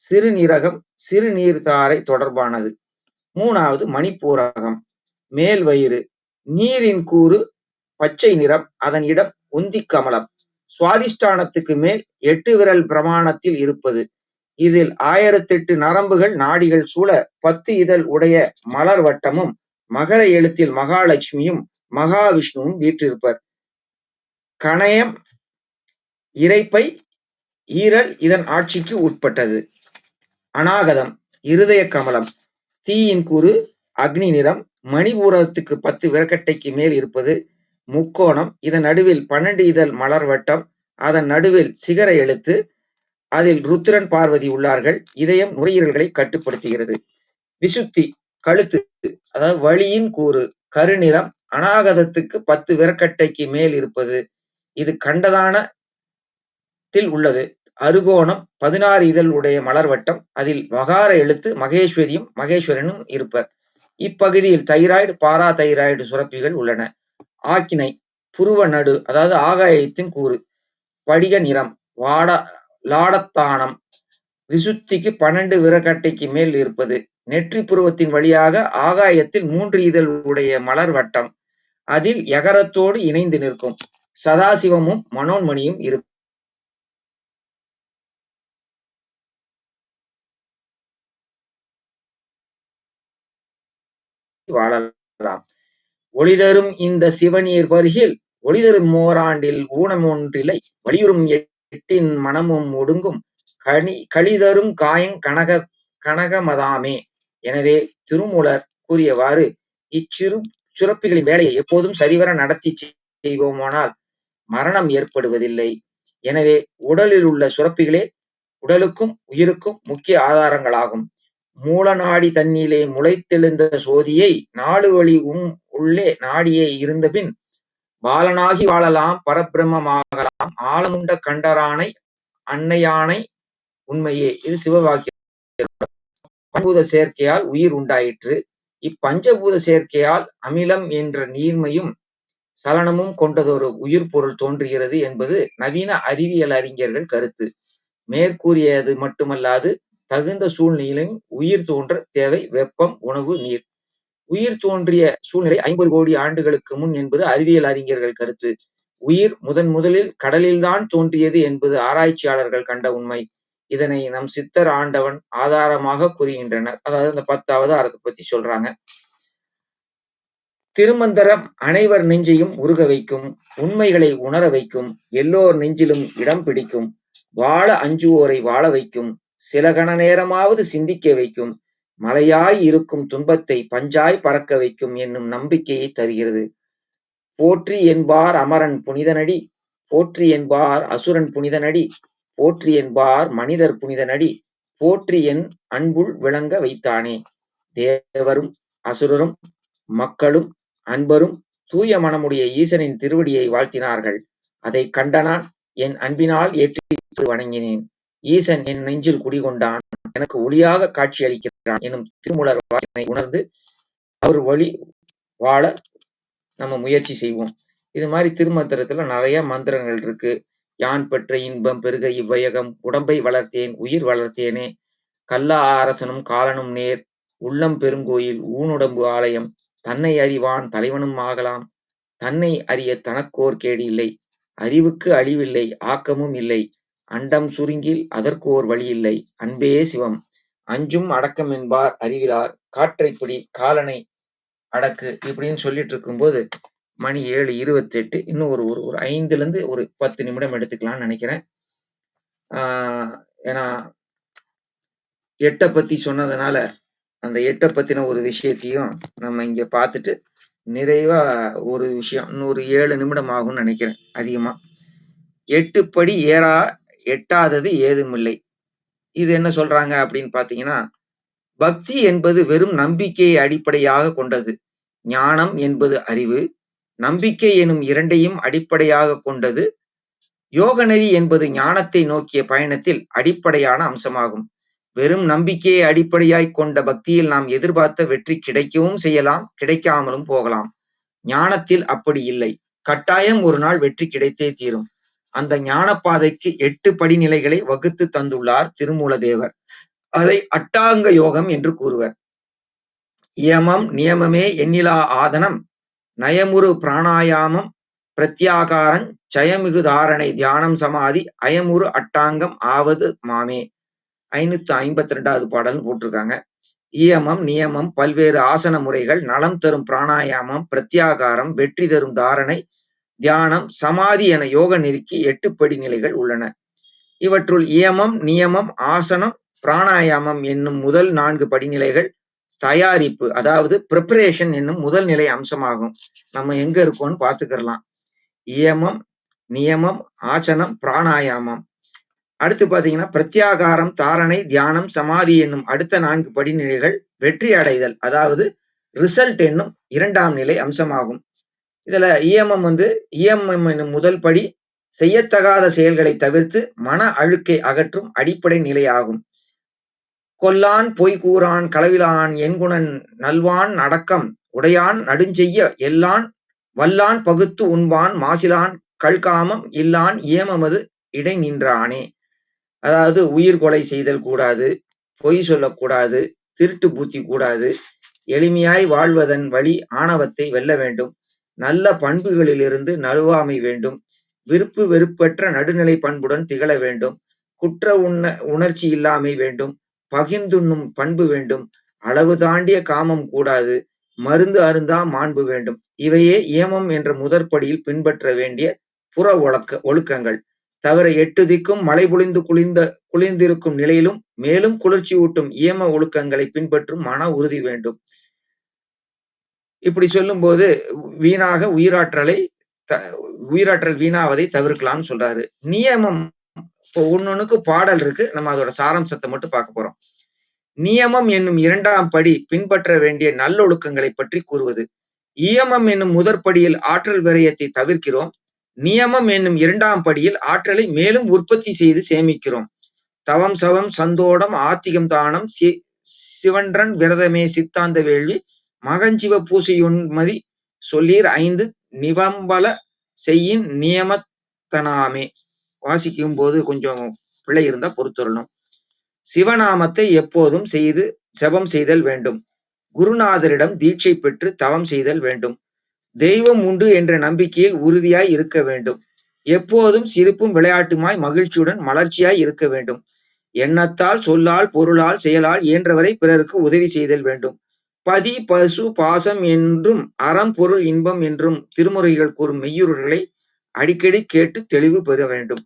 சிறுநீரகம் சிறுநீர்தாரை தொடர்பானது. 3வது மணிப்பூரகம். மேல் வயிறு. நீரின் கூறு பச்சை நிறம். அதன் இடம் உந்தி கமலம். சுவாதிஷ்டானத்துக்கு மேல் 8 விரல் பிரமாணத்தில் இருப்பது. இதில் 1008 நரம்புகள் நாடிகள் சூழ 10 இதழ் உடைய மலர் வட்டமும் மகர எழுத்தில் மகாலட்சுமியும் மகாவிஷ்ணுவும் வீற்றிருப்பர். கணையம் இரைப்பை ஈரல் இதன் ஆட்சிக்கு உட்பட்டது. அநாகதம். இருதய கமலம். தீயின் கூறு அக்னி நிறம். மணிபூரகத்துக்கு 10 விரற்கட்டைக்கு மேல் இருப்பது. முக்கோணம். இதன் நடுவில் 12 இதழ் மலர் வட்டம். அதன் நடுவில் சிகர எழுத்து. அதில் ருத்ரன் பார்வதி உள்ளார்கள். இதயம் நுரையீரல்களை கட்டுப்படுத்துகிறது. விசுத்தி. கழுத்து, அதாவது வலியின் கூறு. கருநிறம். அநாகதத்துக்கு 10 விரற்கட்டைக்கு மேல் இருப்பது. இது கண்டதானத்தில் உள்ளது. அருகோணம். 16 இதழ் உடைய மலர் வட்டம். அதில் வகார எழுத்து மகேஸ்வரியும் மகேஸ்வரனும் இருப்பர். இப்பகுதியில் தைராய்டு, பாரா தைராய்டு சுரப்பிகள் உள்ளன. ஆக்கினை. புருவ நடு, அதாவது ஆகாயத்தின் கூறு. படிக நிறம். லாடத்தானம். விசுத்திக்கு 12 விரற்கட்டைக்கு மேல் இருப்பது. நெற்றி புருவத்தின் வழியாக ஆகாயத்தில் 3 இதழ் உடைய மலர் வட்டம். அதில் யகரத்தோடு இணைந்து நிற்கும். சதாசிவமும் மனோன்மணியும் இருக்கும். வாழலாம். ஒளிதரும் இந்த சிவநீர் பருகில் ஒளிதரும் ஓராண்டில் ஊனமொன்றில்லை. வலியுறும் 8 மனமும் ஒடுங்கும். களிதரும் காயங் கனகமதாமே. எனவே திருமூலர் கூறியவாறு இச்சிறு சுரப்பிகளின் வேலையை எப்போதும் சரிவர நடத்தி செய்வோமானால் மரணம் ஏற்படுவதில்லை. எனவே உடலில் உள்ள சுரப்பிகளே உடலுக்கும் உயிருக்கும் முக்கிய ஆதாரங்களாகும். மூல நாடி தன்னிலே முளைத்தெழுந்த சோதியை 4 வழி உள்ளே நாடியே இருந்தபின் பாலனாகி வாழலாம், பரபிரம்மமாகலாம், ஆலமுண்ட கண்டரானை அன்னையானை உண்மையே. இது சிவவாக்கியம். பஞ்சபூத சேர்க்கையால் உயிர் உண்டாயிற்று. இப்பஞ்சபூத சேர்க்கையால் அமிலம் என்ற நீர்மையும் சலனமும் கொண்டதொரு உயிர் பொருள் தோன்றுகிறது என்பது நவீன அறிவியல் அறிஞர்கள் கருத்து. மேற்கூறியது மட்டுமல்லாது தகுந்த சூழ்நிலையிலும் உயிர் தோன்ற தேவை வெப்பம், உணவு, நீர். உயிர் தோன்றிய சூழ்நிலை 50 கோடி ஆண்டுகளுக்கு முன் என்பது அறிவியல் அறிஞர்கள் கருத்து. உயிர் முதலில் கடலில்தான் தோன்றியது என்பது ஆராய்ச்சியாளர்கள் கண்ட உண்மை. இதனை நம் சித்தர் ஆண்டவன் ஆதாரமாக கூறுகின்றனர். அதாவது இந்த 10வது அறத்தை பத்தி சொல்றாங்க. திருமந்திரம் அனைவர் நெஞ்சையும் உருக வைக்கும். உண்மைகளை உணர வைக்கும். எல்லோர் நெஞ்சிலும் இடம் பிடிக்கும். வாழ அஞ்சுவோரை வாழ வைக்கும். சில கண நேரமாவது சிந்திக்க வைக்கும். மலையாய் இருக்கும் துன்பத்தை பஞ்சாய் பறக்க வைக்கும் என்னும் நம்பிக்கையை தருகிறது. போற்றி என்பார் அமரன் புனிதனடி, போற்றி என்பார் அசுரன் புனிதனடி, போற்றி என்பார் மனிதர் புனிதனடி, போற்றி என் அன்புள் விளங்க வைத்தானே. தேவரும் அசுரரும் மக்களும் அன்பரும் தூய மனமுடைய ஈசனின் திருவடியை வாழ்த்தினார்கள். அதை கண்ட நான் என் அன்பினால் ஏற்றி வணங்கினேன். ஈசன் என் நெஞ்சில் குடிகொண்டான், எனக்கு ஒளியாக காட்சி அளிக்கிறான் எனும் திருமூலர் வாக்கினை உணர்ந்து அவர் வழி வாழ நம்ம முயற்சி செய்வோம். இது மாதிரி திருமந்திரத்துல நிறைய மந்திரங்கள் இருக்கு. யான் பெற்ற இன்பம் பெருக இவ்வையகம், உடம்பை வளர்த்தேன் உயிர் வளர்த்தேனே, கல்லா அரசனும் காலனும் நேர், உள்ளம் பெருங்கோயில் ஊனுடம்பு ஆலயம், தன்னை அறிவான் தலைவனும் ஆகலாம், தன்னை அறிய தனக்கோர் கேடு இல்லை, அறிவுக்கு அழிவில்லை ஆக்கமும் இல்லை, அண்டம் சுருங்கில் அதற்கோர் வழி இல்லை, அன்பே சிவம், அஞ்சும் அடக்கம் என்பார் அறிவிலார், காற்றைப்பிடி காலனை அடக்கு. இப்படின்னு சொல்லிட்டு இருக்கும்போது மணி 7:28. இன்னும் ஒரு ஒரு 5ல இருந்து ஒரு 10 நிமிடம் எடுத்துக்கலாம்னு நினைக்கிறேன். ஏன்னா 8 பத்தி சொன்னதுனால அந்த 8 பத்தின ஒரு விஷயத்தையும் நம்ம இங்க பார்த்துட்டு நிறைவா ஒரு விஷயம் இன்னொரு 7 நிமிடம் ஆகும்னு நினைக்கிறேன் அதிகமா. 8 படி ஏறா எட்டாதது ஏதுமில்லை. இது என்ன சொல்றாங்க அப்படின்னு பாத்தீங்கன்னா, பக்தி என்பது வெறும் நம்பிக்கையை அடிப்படையாக கொண்டது. ஞானம் என்பது அறிவு, நம்பிக்கை எனும் இரண்டையும் அடிப்படையாக கொண்டது. யோகநெறி என்பது ஞானத்தை நோக்கிய பயணத்தில் அடிப்படையான அம்சமாகும். வெறும் நம்பிக்கையை அடிப்படையாய் கொண்ட பக்தியில் நாம் எதிர்பார்த்த வெற்றி கிடைக்கவும் செய்யலாம், கிடைக்காமலும் போகலாம். ஞானத்தில் அப்படி இல்லை. கட்டாயம் ஒரு நாள் வெற்றி கிடைத்தே தீரும். அந்த ஞான பாதைக்கு 8 படிநிலைகளை வகுத்து தந்துள்ளார் திருமூலதேவர். அதை அட்டாங்க யோகம் என்று கூறுவர். இயமம் நியமமே எண்ணிலா ஆதனம், நயமுறு பிராணாயாமம் பிரத்யாகாரம், ஜயமிகு தாரணை தியானம் சமாதி, அயமுறு அட்டாங்கம் ஆவது மாமே. 552வது பாடல் போட்டிருக்காங்க. இயமம் நியமம் பல்வேறு ஆசன முறைகள், நலம் தரும் பிராணாயாமம், பிரத்யாகாரம், வெற்றி தரும் தாரணை, தியானம், சமாதி என யோக நெறிக்கு 8 படிநிலைகள் உள்ளன. இவற்றுள் இயமம் நியமம் ஆசனம் பிராணாயாமம் என்னும் முதல் 4 படிநிலைகள் தயாரிப்பு, அதாவது ப்ரிப்பரேஷன் என்னும் முதல் நிலை அம்சமாகும். நம்ம எங்க இருக்கோம்னு பார்த்துக்கலாம். இயமம் நியமம் ஆசனம் பிராணாயாமம். அடுத்து பாத்தீங்கன்னா பிரத்யாகாரம் தாரணை தியானம் சமாதி என்னும் அடுத்த 4 படிநிலைகள் வெற்றி அடைதல், அதாவது ரிசல்ட் என்னும் 2ஆம் நிலை அம்சமாகும். இதுல இயமம் என்னும் முதல் படி செய்யத்தகாத செயல்களை தவிர்த்து மன அழுக்கை அகற்றும் அடிப்படை நிலையாகும். கொல்லான் பொய் கூறான் களவிலான் என்குணன் நல்வான் அடக்கம் உடையான் நடுஞ்செய்ய எல்லான் வல்லான் பகுத்து உண்பான் மாசிலான் கல்காமம் இல்லான் இயமமது இடை நின்றானே. அதாவது உயிர் கொலை செய்தல் கூடாது, பொய் சொல்லக்கூடாது, திருட்டு பூத்தி கூடாது, எளிமையாய் வாழ்வதன் வழி ஆணவத்தை வெல்ல வேண்டும், நல்ல பண்புகளிலிருந்து நழுவாமை வேண்டும், விருப்பு வெறுப்பற்ற நடுநிலை பண்புடன் திகழ வேண்டும், குற்ற உணர்ச்சி இல்லாமை வேண்டும், பகிர்ந்துண்ணும் பண்பு வேண்டும், அளவு தாண்டிய காமம் கூடாது, மருந்து அருந்தா மாண்பு வேண்டும். இவையே இயமம் என்ற முதற்படியில் பின்பற்ற வேண்டிய புற ஒழுக்கங்கள். தவிர 8 திக்கும் மழை பொழிந்து குளிர்ந்திருக்கும் நிலையிலும் மேலும் குளிர்ச்சி ஊட்டும் இயம ஒழுக்கங்களை பின்பற்றும் மன உறுதி வேண்டும். இப்படி சொல்லும் போது வீணாக உயிராற்றல் வீணாவதை தவிர்க்கலாம்னு சொல்றாரு. நியமம் ஒன்னொன்னுக்கு பாடல் இருக்கு, நம்ம அதோட சாராம்சத்தை மட்டும் பார்க்க போறோம். நியமம் என்னும் 2ஆம் படி பின்பற்ற வேண்டிய நல்லொழுக்கங்களை பற்றி கூறுவது. இயமம் என்னும் முதற்படியில் ஆற்றல் விரயத்தை தவிர்க்கிறோம். நியமம் என்னும் 2ஆம் படியில் ஆற்றலை மேலும் உற்பத்தி செய்து சேமிக்கிறோம். தவம் சவம் சந்தோடம் ஆத்திகம் தானம் சிவன்றன் விரதமே சித்தாந்த வேள்வி மகஞ்சிவ பூசையுன்மதி சொல்லீர் 5 நிவம்பல செய்யின் நியமத்தனாமே. வாசிக்கும் போது கொஞ்சம் பிழை இருந்தா பொறுத்துறணும். சிவநாமத்தை எப்போதும் ஜெபம் செய்தல் வேண்டும். குருநாதரிடம் தீட்சை பெற்று தவம் செய்தல் வேண்டும். தெய்வம் உண்டு என்ற நம்பிக்கையில் உறுதியாய் இருக்க வேண்டும். எப்போதும் சிரிப்பும் விளையாட்டுமாய் மகிழ்ச்சியுடன் மலர்ச்சியாய் இருக்க வேண்டும். எண்ணத்தால் சொல்லால் பொருளால் செயலால் இயன்றவரை பிறருக்கு உதவி செய்தல் வேண்டும். பதி பசு பாசம் என்றும் அறம் பொருள் இன்பம் என்றும் திருமுறைகள் கூறும் மெய்யுறுகளை அடிக்கடி கேட்டு தெளிவு பெற வேண்டும்.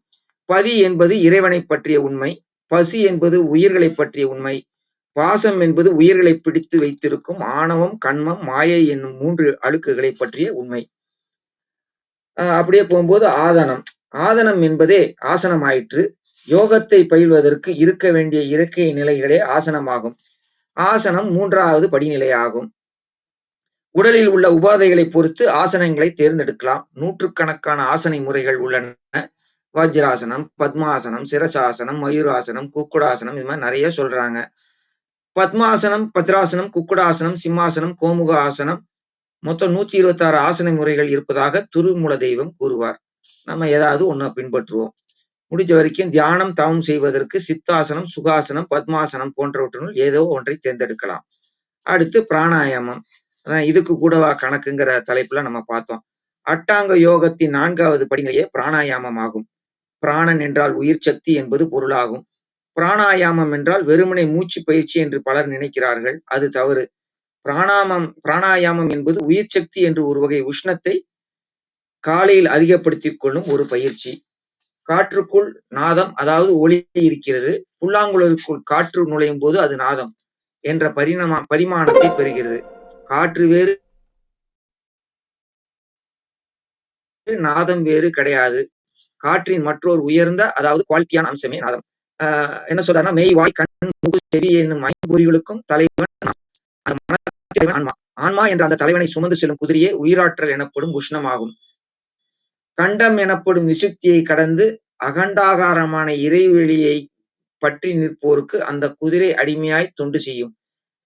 பதி என்பது இறைவனை பற்றிய உண்மை, பசு என்பது உயிர்களை பற்றிய உண்மை, பாசம் என்பது உயிர்களை பிடித்து வைத்திருக்கும் ஆணவம், கண்மம், மாயை என்னும் 3 அழுக்குகளை பற்றிய உண்மை. அப்படியே போகும்போது ஆதனம். ஆதனம் என்பதே ஆசனமாயிற்று. யோகத்தை பயில்வதற்கு இருக்க வேண்டிய இருக்கை நிலைகளே ஆசனமாகும். ஆசனம் 3வது படிநிலையாகும். உடலில் உள்ள உபாதைகளை பொறுத்து ஆசனங்களை தேர்ந்தெடுக்கலாம். நூற்றுக்கணக்கான ஆசன முறைகள் உள்ளன. வஜ்ராசனம், பத்மாசனம், சிரசாசனம், மயூராசனம், குக்குடாசனம், இது மாதிரி நிறைய சொல்றாங்க. பத்மாசனம், பத்ராசனம், குக்குடாசனம், சிம்மாசனம், கோமுக ஆசனம், மொத்தம் 126 ஆசன முறைகள் இருப்பதாக திருமூல தெய்வம் கூறுவார். நம்ம ஏதாவது ஒண்ணு பின்பற்றுவோம். முடிஞ்ச வரைக்கும் தியானம், தவம் செய்வதற்கு சித்தாசனம், சுகாசனம், பத்மாசனம் போன்றவற்றுள் ஏதோ ஒன்றை தேர்ந்தெடுக்கலாம். அடுத்து பிராணாயாமம். இதுக்கு கூடவா கணக்குங்கிற தலைப்புல நம்ம பார்த்தோம். அட்டாங்க யோகத்தின் 4வது படிநிலையே பிராணாயாமம் ஆகும். பிராணன் என்றால் உயிர் சக்தி என்பது பொருளாகும். பிராணாயாமம் என்றால் வெறுமனே மூச்சு பயிற்சி என்று பலர் நினைக்கிறார்கள். அது தவறு. பிராணாயாமம் என்பது உயிர் சக்தி என்று ஒரு வகை உஷ்ணத்தை காலையில் அதிகப்படுத்திக் கொள்ளும் ஒரு பயிற்சி. காற்றுக்குள் நாதம், அதாவது ஒளி இருக்கிறது. புல்லாங்குழலுக்குள் காற்று நுழையும் போது அது நாதம் என்ற பரிமாணத்தை பெறுகிறது. காற்று வேறு, நாதம் வேறு கிடையாது. காற்றின் மற்றொரு உயர்ந்த, அதாவது குவாலிட்டியான அம்சமே நாதம். என்ன சொல்றாருன்னா, மெய், வாய், கண், மூக்கு, செவி என்னும் ஐம்பொறிகளுக்கும் தலைவன் ஆன்மா. ஆன்மா என்ற அந்த தலைவனை சுமந்து செல்லும் குதிரையே உயிராற்றல் எனப்படும் உஷ்ணமாகும். கண்டம் எனப்படும் விசுத்தியை கடந்து அகண்டாகாரமான இறைவெளியை பற்றி நிற்போருக்கு அந்த குதிரை அடிமையாய் தொண்டு செய்யும்.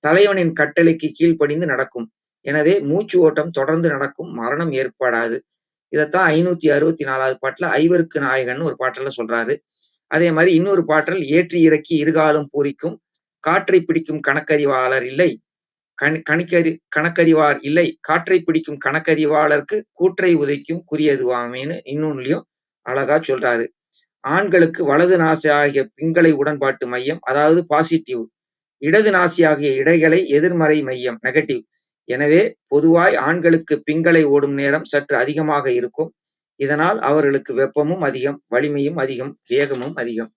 தலைவனின் கட்டளைக்கு கீழ்ப்படிந்து நடக்கும். எனவே மூச்சு ஓட்டம் தொடர்ந்து நடக்கும், மரணம் ஏற்படாது. இதைத்தான் 564வது பாட்டுல ஐவருக்கு நாயகன் ஒரு பாட்டுல சொல்றாரு. அதே மாதிரி இன்னொரு பாட்டில் ஏற்றி இறக்கி இருகாலும் பூரிக்கும் காற்றை பிடிக்கும் கணக்கறிவாளர் இல்லை, கணக்கறிவார் இல்லை, காற்றை பிடிக்கும் கணக்கறிவாளருக்கு கூற்றை உதைக்கும் குறியதுவாமேன்னு இன்னொன்னுலயும் அழகா சொல்றாரு. ஆண்களுக்கு வலது நாசி ஆகிய பிங்களை உடன்பாட்டு மையம், அதாவது பாசிட்டிவ். இடது நாசி ஆகிய இடைகளை எதிர்மறை மையம், நெகட்டிவ். எனவே பொதுவாய் ஆண்களுக்கு பிங்களை ஓடும் நேரம் சற்று அதிகமாக இருக்கும். இதனால் அவர்களுக்கு வெப்பமும் அதிகம், வலிமையும் அதிகம், வேகமும் அதிகம்.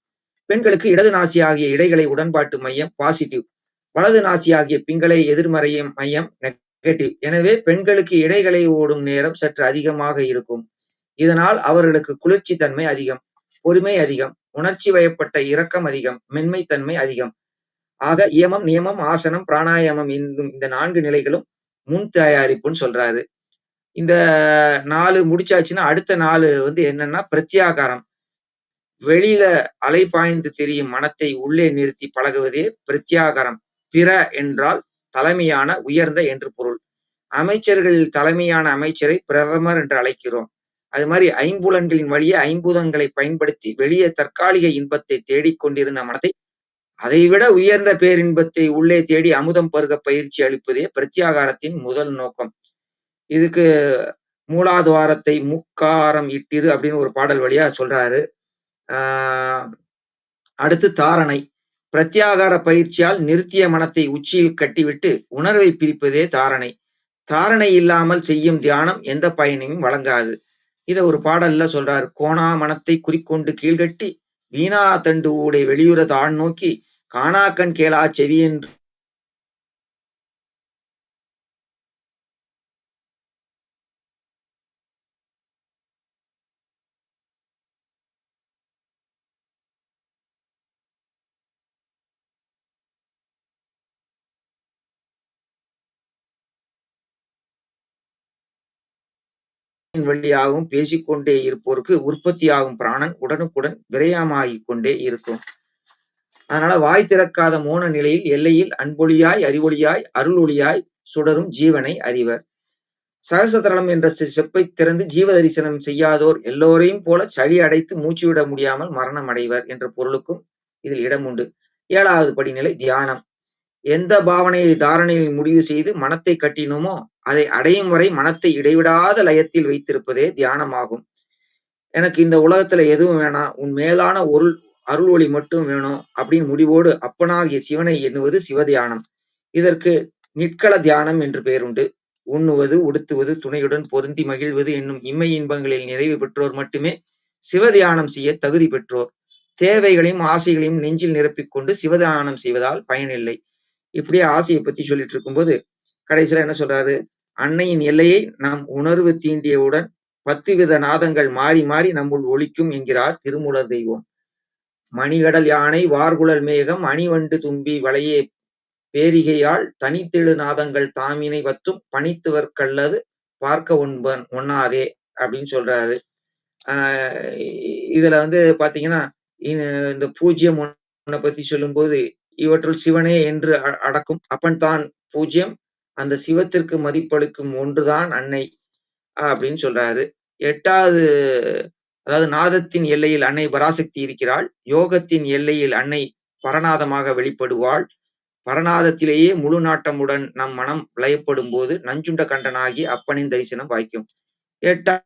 பெண்களுக்கு இடது நாசி ஆகிய இடைகளை உடன்பாட்டு மையம் பாசிட்டிவ், வலது நாசி ஆகிய பிங்களை எதிர்மறை மையம் நெகட்டிவ். எனவே பெண்களுக்கு இடைகளை ஓடும் நேரம் சற்று அதிகமாக இருக்கும். இதனால் அவர்களுக்கு குளிர்ச்சி தன்மை அதிகம், பொறுமை அதிகம், உணர்ச்சி வயப்பட்ட இரக்கம் அதிகம், மென்மை தன்மை அதிகம். ஆக இயமம், நியமம், ஆசனம், பிராணாயாமம் என்னும் இந்த 4 நிலைகளும் முன் தயாரிப்புன்னு சொல்றாரு. இந்த 4 முடிச்சாச்சுன்னா அடுத்த 4 என்னன்னா பிரத்யாகாரம். வெளியில அலைபாய்ந்து தெரியும் மனத்தை உள்ளே நிறுத்தி பழகுவதே பிரத்யாகாரம். பிற என்றால் தலைமையான, உயர்ந்த என்று பொருள். அமைச்சர்களில் தலைமையான அமைச்சரை பிரதமர் என்று அழைக்கிறோம். அது மாதிரி ஐம்புலன்களின் வழியே ஐம்பூதங்களை பயன்படுத்தி வெளியே தற்காலிக இன்பத்தை தேடிக்கொண்டிருந்த மனத்தை அதைவிட உயர்ந்த பேரின்பத்தை உள்ளே தேடி அமுதம் பருக பயிற்சி அளிப்பதே பிரத்யாகாரத்தின் முதல் நோக்கம். இதுக்கு மூலாதாரத்தை முக்காரம் இட்டிரு அப்படின்னு ஒரு பாடல் வழியா சொல்றாரு. அடுத்து தாரணை. பிரத்யாகார பயிற்சியால் நிறுத்திய மனத்தை உச்சியில் கட்டிவிட்டு உணர்வை பிரிப்பதே தாரணை. தாரணை இல்லாமல் செய்யும் தியானம் எந்த பயனையும் வழங்காது. இத ஒரு பாடல்ல சொல்றாரு. கோணா மனத்தை குறிக்கொண்டு கீழ்கட்டி வீணா தண்டு ஊடை வெளியுற தான் நோக்கி காணாக்கண் கேளா செவி என்று வழியாகவும் பேசிக்கொண்டே இருப்போருக்கு உற்பத்தியாகும் பிராணன் உடனுக்குடன் விரயமாகிக் கொண்டே இருக்கும். அதனால வாய் திறக்காத மோன நிலையில் எல்லையில் அன்பொழியாய், அறிவொழியாய், அருள் ஒளியாய் சுடரும் ஜீவனை அறிவர். சகசதரணம் என்ற செப்பை திறந்து ஜீவ தரிசனம் செய்யாதோர் எல்லோரையும் போல சளி அடைத்து மூச்சு விட முடியாமல் மரணம் அடைவர் என்ற பொருளுக்கும் இதில் இடம் உண்டு. 7வது படிநிலை தியானம். எந்த பாவனையை தாரணையில் முடிவு செய்து மனத்தை கட்டினோமோ அதை அடையும் வரை மனத்தை இடைவிடாத லயத்தில் வைத்திருப்பதே தியானமாகும். எனக்கு இந்த உலகத்துல எதுவும் வேணாம், உன் மேலான ஒரு அருள் ஒளி மட்டும் வேணும் அப்படின்னு முடிவோடு அப்பனாகிய சிவனை எண்ணுவது சிவதியானம். இதற்கு நிற்கள தியானம் என்று பெயருண்டு. உண்ணுவது, உடுத்துவது, துணையுடன் பொருந்தி மகிழ்வது என்னும் இம்மை இன்பங்களில் நிறைவு பெற்றோர் மட்டுமே சிவதியானம் செய்ய தகுதி பெற்றோர். தேவைகளையும் ஆசைகளையும் நெஞ்சில் நிரப்பிக்கொண்டு சிவதியானம் செய்வதால் பயனில்லை. இப்படியே ஆசையை பத்தி சொல்லிட்டு இருக்கும்போது கடைசியில என்ன சொல்றாரு, அன்னையின் எல்லையை நாம் உணர்வு தீண்டியவுடன் 10 வித நாதங்கள் மாறி மாறி நம்முள் ஒலிக்கும் என்கிறார் திருமூலர் தெய்வம். மணிகடல் யானை வார்குழல் மேகம் அணிவண்டு தும்பி வளையே பேரிகையால் தனித்தெழு நாதங்கள் தாமினை வத்தும் பணித்துவர்க்கல்லது பார்க்க ஒண்ணாதே அப்படின்னு சொல்றாரு. இதுல வந்து பாத்தீங்கன்னா இந்த பூஜ்யம் ஒன்றை பத்தி சொல்லும்போது இவற்றுள் சிவனே என்று அடக்கும் அப்பன் தான் பூஜ்யம், அந்த சிவத்திற்கு மதிப்பளிக்கும் ஒன்றுதான் அன்னை அப்படின்னு சொல்றாரு. 8வது, அதாவது நாதத்தின் எல்லையில் அன்னை பராசக்தி இருக்கிறாள், யோகத்தின் எல்லையில் அன்னை பரநாதமாக வெளிப்படுவாள், பரநாதத்திலேயே முழு நாட்டமுடன் நம் மனம் லயப்படும் போது நஞ்சுண்ட கண்டனாகி அப்பனின் தரிசனம் வாய்க்கும். 8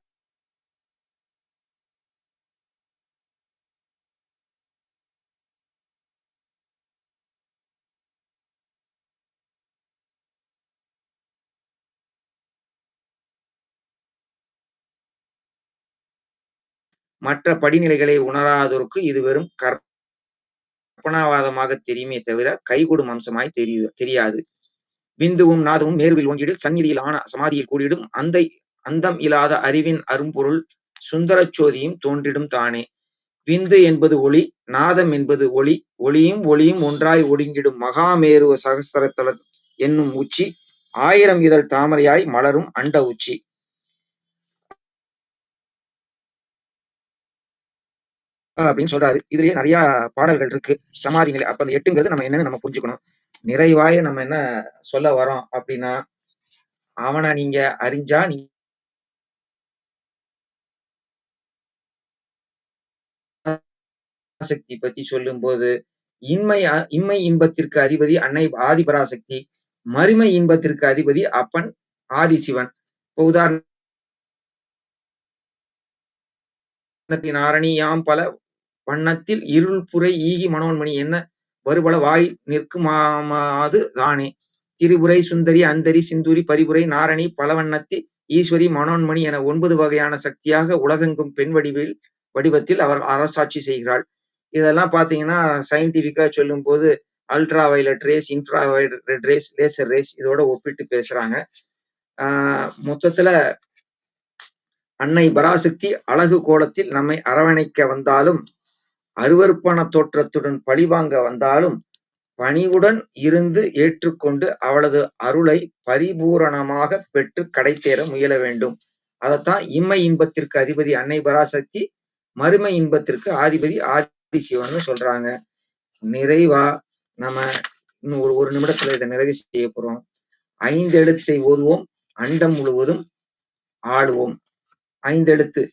மற்ற படிநிலைகளை உணராதோருக்கு இது வெறும் கற்பனாவாதமாக தெரியுமே தவிர கைகூடும் அம்சமாய் தெரியாது. விந்துவும் நாதமும் மேருவில் ஓங்கிடில் சந்நிதியில் ஆன சமாதியில் கூடிடும் அந்தம் இல்லாத அறிவின் அரும்பொருள் சுந்தரச் சோதியும் தோன்றிடும் தானே. விந்து என்பது ஒளி, நாதம் என்பது ஒளி, ஒளியும் ஒளியும் ஒன்றாய் ஒடுங்கிடும் மகாமேருவ சகஸ்திரத்தல என்னும் உச்சி 1000 இதழ் தாமரையாய் மலரும் அண்ட உச்சி. அப்படின்னு சொல்றாரு. இதுலயே நிறைய பாடல்கள் இருக்கு. சமாதி நிலை. அப்ப அந்த 8ங்கிறது நம்ம என்னன்னு நம்ம புரிஞ்சுக்கணும். நிறைவாய நம்ம என்ன சொல்ல வரோம் அப்படின்னா, அவனை நீங்க அறிஞ்சா சக்தி பத்தி சொல்லும்போது இம்மை இன்பத்திற்கு அதிபதி அன்னை ஆதிபராசக்தி, மறுமை இன்பத்திற்கு அதிபதி அப்பன் ஆதிசிவன். இப்போ உதாரணத்தின் ஆரணியாம் பல வண்ணத்தில் இருள் புரை ஈகி மனோன்மணி என்ன வருபல வாய் நிற்குமாது தானே. திரிபுரை சுந்தரி அந்தரி சிந்துரி பரிபுரை நாரணி பலவண்ணத்தி ஈஸ்வரி மனோன்மணி என 9 வகையான சக்தியாக உலகெங்கும் பெண் வடிவத்தில் அவர் அரசாட்சி செய்கிறாள். இதெல்லாம் பாத்தீங்கன்னா சயின்டிபிக்கா சொல்லும் போது ultra violet race, infra violet race, laser race இதோட ஒப்பிட்டு பேசுறாங்க. மொத்தத்துல அன்னை பராசக்தி அழகு கோலத்தில் நம்மை அரவணைக்க வந்தாலும், அருவருப்பான தோற்றத்துடன் பழிவாங்க வந்தாலும், பணிவுடன் இருந்து ஏற்றுக்கொண்டு அவளது அருளை பரிபூரணமாக பெற்று கடைத்தேற முயல வேண்டும். அதைத்தான் இம்மை இன்பத்திற்கு அதிபதி அன்னை பராசக்தி, மறுமை இன்பத்திற்கு அதிபதி ஆதிசிவன் சொல்றாங்க. நிறைவா நம்ம இன்னும் ஒரு நிமிடத்துல இதை நிறைவு செய்ய போறோம். 5 எழுத்தை ஓதுவோம், அண்டம் முழுவதும் ஆளுவோம். 5 எழுத்து.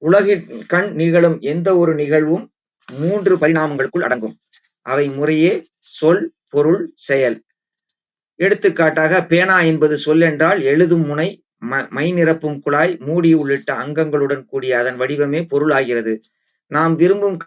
உலகின் கண் நிகழும் எந்த ஒரு நிகழ்வும் 3 பரிணாமங்களுக்குள் அடங்கும். அவை முறையே சொல், பொருள், செயல். எடுத்துக்காட்டாக பேனா என்பது சொல் என்றால் எழுதும் முனை, மை நிரப்பும் குழாய், மூடி உள்ளிட்ட அங்கங்களுடன் கூடிய அதன் வடிவமே பொருளாகிறது. நாம் விரும்பும்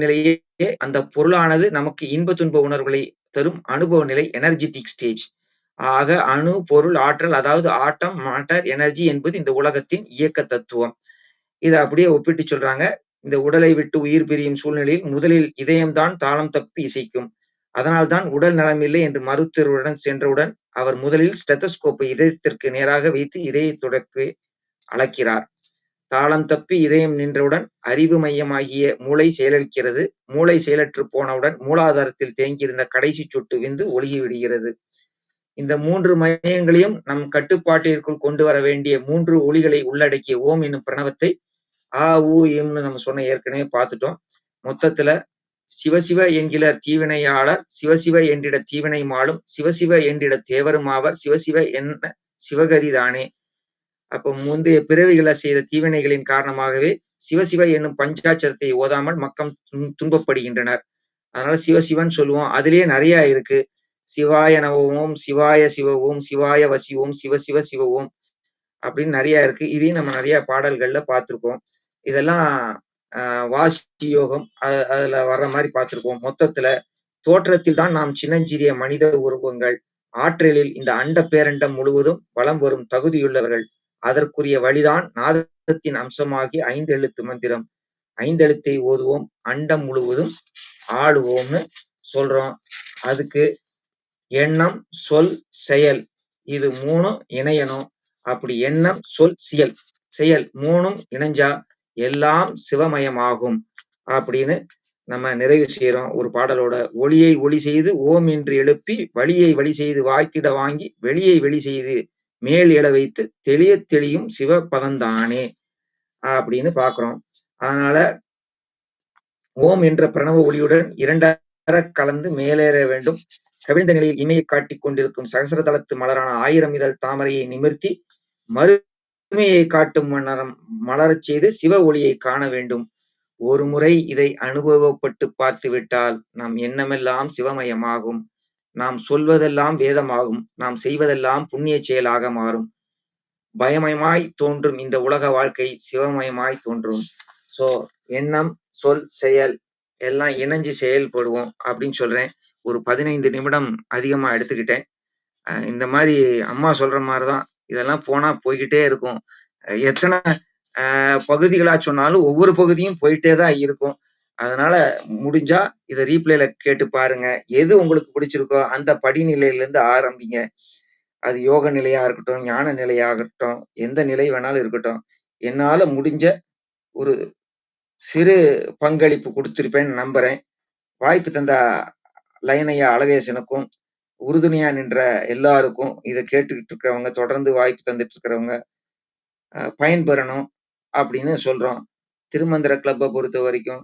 நிலையே அந்த பொருளானது நமக்கு இன்ப துன்ப உணர்வுகளை தரும் அனுபவ நிலை எனர்ஜெட்டிக் ஸ்டேஜ். ஆக அணு, பொருள், ஆற்றல், அதாவது ஆட்டம், மேட்டர், எனர்ஜி என்பது இந்த உலகத்தின் இயக்க தத்துவம். இதை அப்படியே ஒப்பிட்டு சொல்றாங்க. இந்த உடலை விட்டு உயிர் பிரியும் சூழ்நிலையில் முதலில் இதயம்தான் தாளம் தப்பி இசைக்கும். அதனால்தான் உடல் நலமில்லை என்று மருத்துவருடன் சென்றவுடன் அவர் முதலில் ஸ்டெத்தஸ்கோப்பை இதயத்திற்கு நேராக வைத்து இதய துடிப்பை அளக்கிறார். தாளம் தப்பி இதயம் நின்றவுடன் அறிவு மையமாகிய மூளை செயலிழக்கிறது. மூளை செயலற்று போனவுடன் மூலாதாரத்தில் தேங்கியிருந்த கடைசி சொட்டு விந்து ஒழுகி விடுகிறது. இந்த 3 மையங்களையும் நம் கட்டுப்பாட்டிற்குள் கொண்டு வர வேண்டிய 3 ஒளிகளை உள்ளடக்கிய ஓம் என்னும் பிரணவத்தை ஆ ஊ எம்னு நம்ம சொன்ன ஏற்கனவே பார்த்துட்டோம். மொத்தத்துல சிவசிவ என்கிற தீவினையாளர் சிவசிவ என்றிட தீவினை மாளும் சிவசிவ என்றிட தேவரும் ஆவர் சிவசிவ என்ன சிவகதி தானே. அப்போ முந்தைய பிறவிகளை செய்த தீவினைகளின் காரணமாகவே சிவசிவ என்னும் பஞ்சாட்சரத்தை ஓதாமல் மக்கள் துன்பப்படுகின்றனர். அதனால சிவசிவன் சொல்லுவோம். அதுலயே நிறைய இருக்கு. சிவாய நம ஓம், சிவாய சிவ ஓம், சிவாய வசி ஓம், சிவசிவ சிவ ஓம் அப்படின்னு நிறைய இருக்கு. இதையும் நம்ம நிறைய பாடல்கள்ல பார்த்திருக்கோம். இதெல்லாம் வாசி யோகம் அதுல வர்ற மாதிரி பார்த்திருக்கோம். மொத்தத்துல தோற்றத்தில் தான் நாம் சின்னஞ்சிறிய மனித உருவங்கள். ஆற்றலில் இந்த அண்ட பேரண்டம் முழுவதும் வலம் வரும் தகுதியுள்ளவர்கள். அதற்குரிய வழிதான் நாதத்தின் அம்சமாகி 5 எழுத்து மந்திரம். 5 எழுத்தை ஓதுவோம், அண்டம் முழுவதும் ஆளுவோம்னு சொல்றோம். அதுக்கு எண்ணம், சொல், செயல் இது 3ம் இணையணும். அப்படி எண்ணம், சொல், செயல் 3ம் இணைஞ்சா எல்லாம் சிவமயமாகும் அப்படின்னு நம்ம நிறைவு செய்யறோம் ஒரு பாடலோட. ஒளியை ஒளி செய்து ஓம் என்று எழுப்பி, வழியை வழி செய்து வாய்த்திட வாங்கி, வெளியை வெளி செய்து மேல் எழ வைத்து தெளிய தெளியும் சிவபதந்தானே அப்படின்னு பாக்குறோம். அதனால ஓம் என்ற பிரணவ ஒளியுடன் இரண்டர கலந்து மேலேற வேண்டும். கவிழ்ந்த நிலையில் இமையை காட்டிக் கொண்டிருக்கும் சகசரதளத்து மலரான 1000 இதழ் தாமரையை நிமிர்த்தி மறுமையை காட்டும் மலரச் செய்து சிவ ஒளியை காண வேண்டும். ஒரு முறை இதை அனுபவப்பட்டு பார்த்து விட்டால் நம் எண்ணமெல்லாம் சிவமயமாகும். நாம் சொல்வதெல்லாம் வேதமாகும். நாம் செய்வதெல்லாம் புண்ணிய செயலாக மாறும். பயமயமாய் தோன்றும் இந்த உலக வாழ்க்கை சிவமயமாய் தோன்றும். சோ எண்ணம், சொல், செயல் எல்லாம் இணைஞ்சு செயல்படுவோம் அப்படின்னு சொல்றேன். ஒரு 15 நிமிடம் அதிகமா எடுத்துக்கிட்டேன். இந்த மாதிரி அம்மா சொல்ற மாதிரிதான் இதெல்லாம் போனா போய்கிட்டே இருக்கும். எத்தனை பகுதிகளா சொன்னாலும் ஒவ்வொரு பகுதியும் போயிட்டே தான் இருக்கும். அதனால முடிஞ்சா இதை ரீப்ளேல கேட்டு பாருங்க. எது உங்களுக்கு பிடிச்சிருக்கோ அந்த படிநிலையில இருந்து ஆரம்பிங்க. அது யோக நிலையா இருக்கட்டும், ஞான நிலையாகட்டும், எந்த நிலை வேணாலும் இருக்கட்டும். என்னால முடிஞ்ச ஒரு சிறு பங்களிப்பு கொடுத்திருப்பேன்னு நம்புறேன். வாய்ப்பு தந்த லைனையா அழகேசனுக்கும், உறுதுணையா நின்ற எல்லாருக்கும், இதை கேட்டுக்கிட்டு இருக்கிறவங்க, தொடர்ந்து வாய்ப்பு தந்துட்டு இருக்கிறவங்க பயன்பெறணும் அப்படின்னு சொல்றோம். திருமந்திர கிளப்பை பொறுத்த வரைக்கும்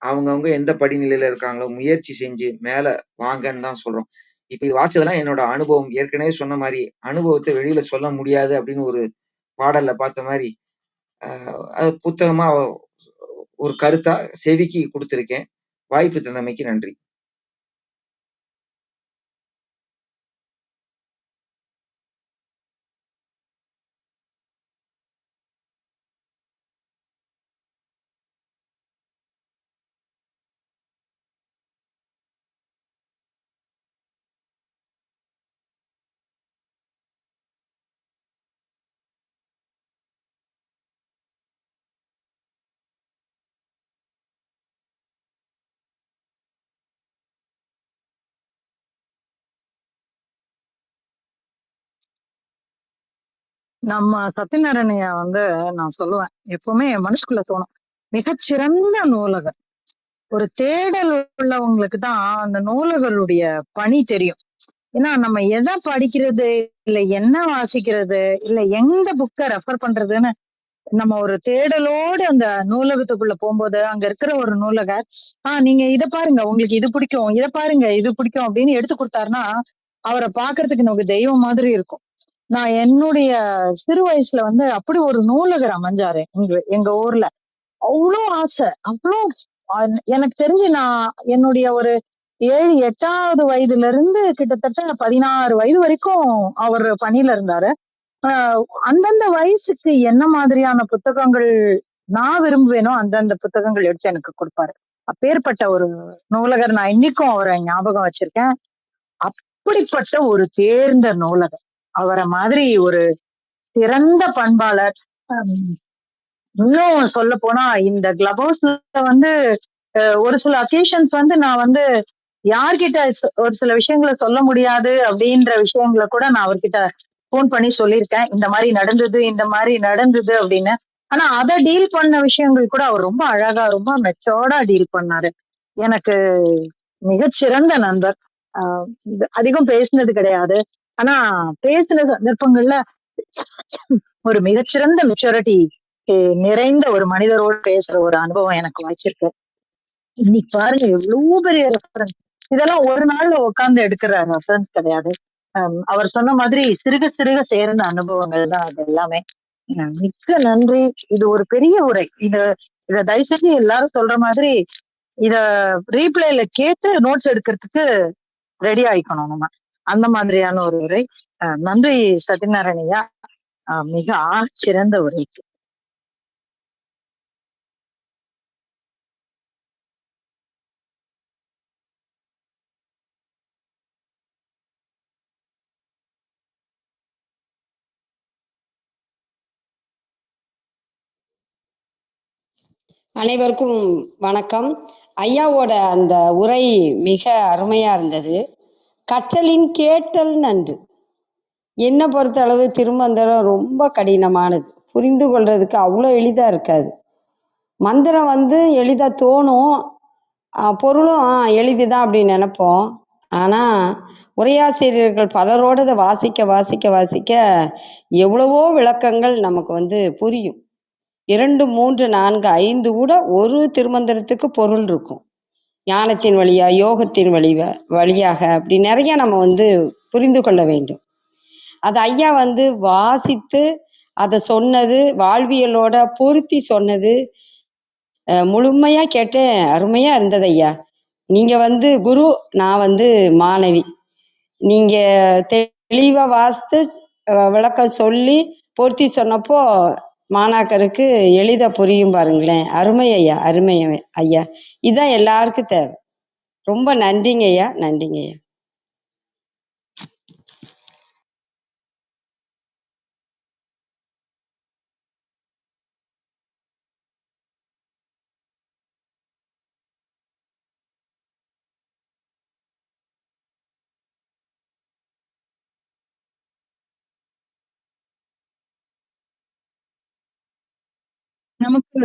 அவங்கவுங்க எந்த படிநிலையில இருக்காங்களோ முயற்சி செஞ்சு மேல வாங்கன்னு தான் சொல்றோம். இப்ப இது வாட்சதெல்லாம் என்னோட அனுபவம். ஏற்கனவே சொன்ன மாதிரி அனுபவத்தை வெளியில சொல்ல முடியாது அப்படின்னு ஒரு பாடல்ல பார்த்த மாதிரி அது புத்தகமா ஒரு கருத்தா செவிக்கு கொடுத்திருக்கேன். வாய்ப்பு தந்தமைக்கு நன்றி. நம்ம சத்யநாராயணையா நான் சொல்லுவேன், எப்பவுமே என் மனசுக்குள்ள தோணும், மிகச்சிறந்த நூலகர். ஒரு தேடல் உள்ளவங்களுக்கு தான் அந்த நூலகருடைய பணி தெரியும். ஏன்னா நம்ம எதை படிக்கிறது, இல்ல என்ன வாசிக்கிறது, இல்ல எந்த புக்கை ரெஃபர் பண்றதுன்னு நம்ம ஒரு தேடலோடு அந்த நூலகத்துக்குள்ள போகும்போது அங்க இருக்கிற ஒரு நூலகர், நீங்க இதை பாருங்க, உங்களுக்கு இது பிடிக்கும், இதை பாருங்க இது பிடிக்கும் அப்படின்னு எடுத்து கொடுத்தாருன்னா அவரை பாக்குறதுக்கு நமக்கு தெய்வம் மாதிரி இருக்கும். நான் என்னுடைய சிறு வயசுல அப்படி ஒரு நூலகர் அமைஞ்சாரு எங்க ஊர்ல. அவ்வளோ ஆசை, அவ்வளோ எனக்கு தெரிஞ்சு நான் என்னுடைய ஒரு 7, 8வது வயதுல இருந்து கிட்டத்தட்ட 16 வயது வரைக்கும் அவர் பணியில இருந்தாரு. அந்தந்த வயசுக்கு என்ன மாதிரியான புத்தகங்கள் நான் விரும்புவேனோ அந்தந்த புத்தகங்கள் எடுத்து எனக்கு கொடுப்பாரு. அப்பேற்பட்ட ஒரு நூலகர். நான் இன்னைக்கும் அவரை ஞாபகம் வச்சிருக்கேன். அப்படிப்பட்ட ஒரு தேர்ந்த நூலகர். அவரை மாதிரி ஒரு சிறந்த பண்பாளர். இன்னும் சொல்ல போனா இந்த கிளப் ஹவுஸ்ல ஒரு சில அக்கேஷன்ஸ் நான் யார்கிட்ட ஒரு சில விஷயங்களை சொல்ல முடியாது அப்படின்ற விஷயங்களை கூட நான் அவர்கிட்ட போன் பண்ணி சொல்லியிருக்கேன். இந்த மாதிரி நடந்தது, இந்த மாதிரி நடந்தது அப்படின்னு. ஆனா அதை டீல் பண்ண விஷயங்கள் கூட அவர் ரொம்ப அழகா, ரொம்ப மெச்சோர்டா டீல் பண்ணாரு. எனக்கு மிகச்சிறந்த நண்பர். அதிகம் பேசினது கிடையாது. ஆனா பேசின சந்தர்ப்பங்கள்ல ஒரு மிகச்சிறந்த மெச்சூரிட்டி நிறைந்த ஒரு மனிதரோடு பேசுற ஒரு அனுபவம் எனக்கு வாய்ச்சிருக்கு. இன்னைக்கு பாருங்க எவ்வளவு பெரிய ரெஃபரன்ஸ். இதெல்லாம் ஒரு நாள்ல உட்கார்ந்து எடுக்கிற ரெஃபரன்ஸ் கிடையாது. அவர் சொன்ன மாதிரி சிறுக சிறுக சேர்ந்த அனுபவங்கள் தான் அது எல்லாமே. மிக்க நன்றி. இது ஒரு பெரிய உரை. இத தயவு செஞ்சு எல்லாரும் சொல்ற மாதிரி இத ரீப்ளேல கேட்டு நோட்ஸ் எடுக்கிறதுக்கு ரெடி ஆயிக்கணும் நம்ம. அந்த மாதிரியான ஒரு உரை. நன்றி சத்யநாராயணையா. மிக சிறந்த உரைக்கு. அனைவருக்கும் வணக்கம். ஐயாவோட அந்த உரை மிக அருமையாக இருந்தது. கற்றலின் கேட்டல் நன்று. என்னை பொறுத்தளவு திருமந்திரம் ரொம்ப கடினமானது, புரிந்து கொள்றதுக்கு அவ்வளோ எளிதாக இருக்காது. மந்திரம் எளிதாக தோணும், பொருளும் எளிது தான் அப்படின்னு நினைப்போம். ஆனால் உரையாசிரியர்கள் பலரோடு அதை வாசிக்க வாசிக்க வாசிக்க எவ்வளவோ விளக்கங்கள் நமக்கு புரியும். 2, 3, 4, 5 கூட ஒரு திருமந்திரத்துக்கு பொருள் இருக்கும். ஞானத்தின் வழியா, யோகத்தின் வழியாக அப்படி நிறைய நம்ம புரிந்து கொள்ள வேண்டும். அது ஐயா வாசித்து அதை சொன்னது, வாழ்வியலோட பொருத்தி சொன்னது முழுமையாக கேட்டேன். அருமையாக இருந்தது ஐயா. நீங்கள் குரு, நான் மாணவி. நீங்கள் தெளிவாக வாசித்து விளக்கம் சொல்லி பொருத்தி சொன்னப்போ மாணாக்கருக்கு எளிதாக புரியும் பாருங்களேன். அருமை ஐயா, அருமை ஐயா. இதுதான் எல்லாருக்கும் தேவை. ரொம்ப நன்றிங்க ஐயா, நன்றிங்க ஐயா. நமக்கு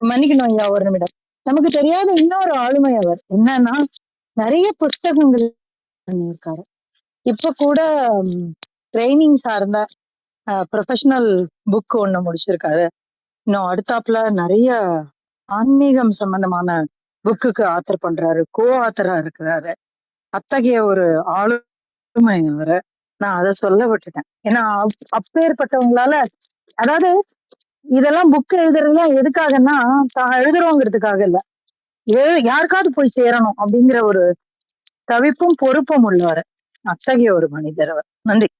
மன்னிக்கணும் ஐயா, ஒரு நிமிடம். நமக்கு தெரியாத இன்னொரு ஆளுமை அவர். என்னன்னா, நிறைய புஸ்தகங்கள் பண்ணியிருக்காரு. இப்ப கூட ட்ரைனிங் சார்ந்த ப்ரொஃபஷனல் புக் ஒண்ணு முடிச்சிருக்காரு. இன்னும் அடுத்தாப்புல நிறைய ஆன்மீகம் சம்பந்தமான புக்குக்கு ஆத்தர் பண்றாரு, கோ ஆத்தரா இருக்கிறாரு. அத்தகைய ஒரு ஆளுமை அவரு. நான் அதை சொல்ல விட்டுட்டேன். ஏன்னா அப்பேற்பட்டவங்களால, அதாவது இதெல்லாம் புக் எழுதுறதுலாம் எதுக்காகன்னா, தான் எழுதுறோங்கிறதுக்காக இல்ல, யாருக்காவது போய் சேரணும் அப்படிங்கிற ஒரு தவிப்பும் பொறுப்பும் உள்ளவர். அத்தகைய ஒரு மனிதர் அவர். நன்றி.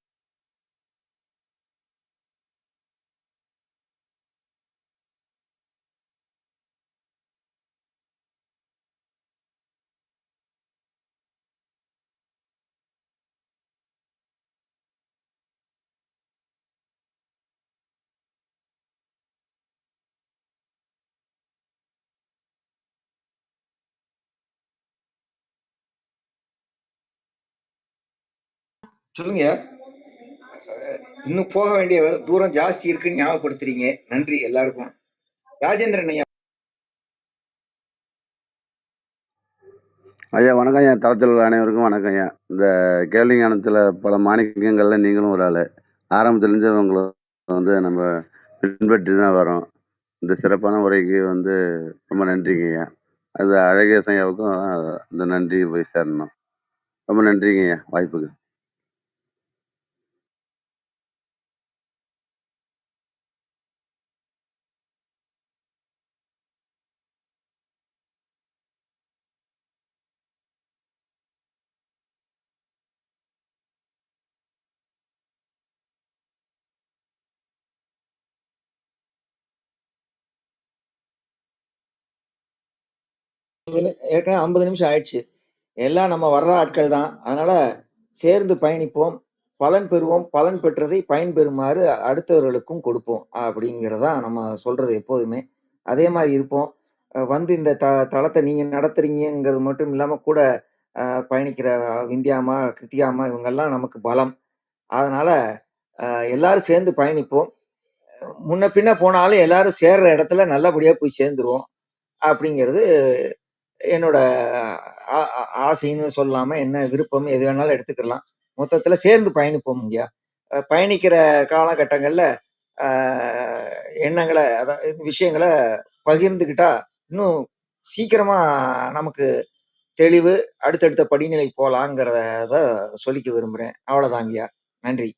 சொல்லுங்க. இன்னும் போக வேண்டிய தூரம் ஜாஸ்தி இருக்குன்னு ஞாபகப்படுத்துறீங்க. நன்றி எல்லாருக்கும். ராஜேந்திரன் ஐயா. ஐயா வணக்கம் ஐயா. தளத்தில் உள்ள அனைவருக்கும் வணக்கம் ஐயா. இந்த கேள்வி ஞானத்தில் பல மாணிக்கங்களில் நீங்களும் ஒரு ஆள். ஆரம்பத்துலேருந்து உங்களை நம்ம பின்பற்றி தான் வரோம். இந்த சிறப்பான உரைக்கு ரொம்ப நன்றிங்க ஐயா. அது அழகேசன் ஐயாவுக்கும் இந்த நன்றி போய் சேரணும். ரொம்ப நன்றிங்க ஐயா வாய்ப்புக்கு. ஏற்கனவே 50 நிமிஷம் ஆயிடுச்சு. எல்லாம் நம்ம வர்ற ஆட்கள் தான். அதனால சேர்ந்து பயணிப்போம், பலன் பெறுவோம், பலன் பெற்றதை பயன்பெறுமாறு அடுத்தவர்களுக்கும் கொடுப்போம் அப்படிங்கிறதா நம்ம சொல்றது எப்போதுமே. அதே மாதிரி இருப்போம். இந்த தளத்தை நீங்க நடத்துறீங்கிறது மட்டும் இல்லாம கூட பயணிக்கிற விந்தியாமா, கிருத்திகாமா இவங்கெல்லாம் நமக்கு பலம். அதனால எல்லாரும் சேர்ந்து பயணிப்போம். முன்ன பின்ன போனாலும் எல்லாரும் சேர்ற இடத்துல நல்லபடியா போய் சேர்ந்துருவோம் அப்படிங்கிறது என்னோட ஆசைன்னு சொல்லாம, என்ன விருப்பம் எது வேணாலும் எடுத்துக்கலாம். மொத்தத்துல சேர்ந்து பயணிப்போம் ஐயா. பயணிக்கிற காலகட்டங்கள்ல எண்ணங்கள விஷயங்கள பகிர்ந்துக்கிட்டா இன்னும் சீக்கிரமா நமக்கு தெளிவு, அடுத்தடுத்த படிநிலை போலாங்கிறத சொல்லிக்க விரும்புறேன். அவ்வளவுதாங்கய்யா. நன்றி.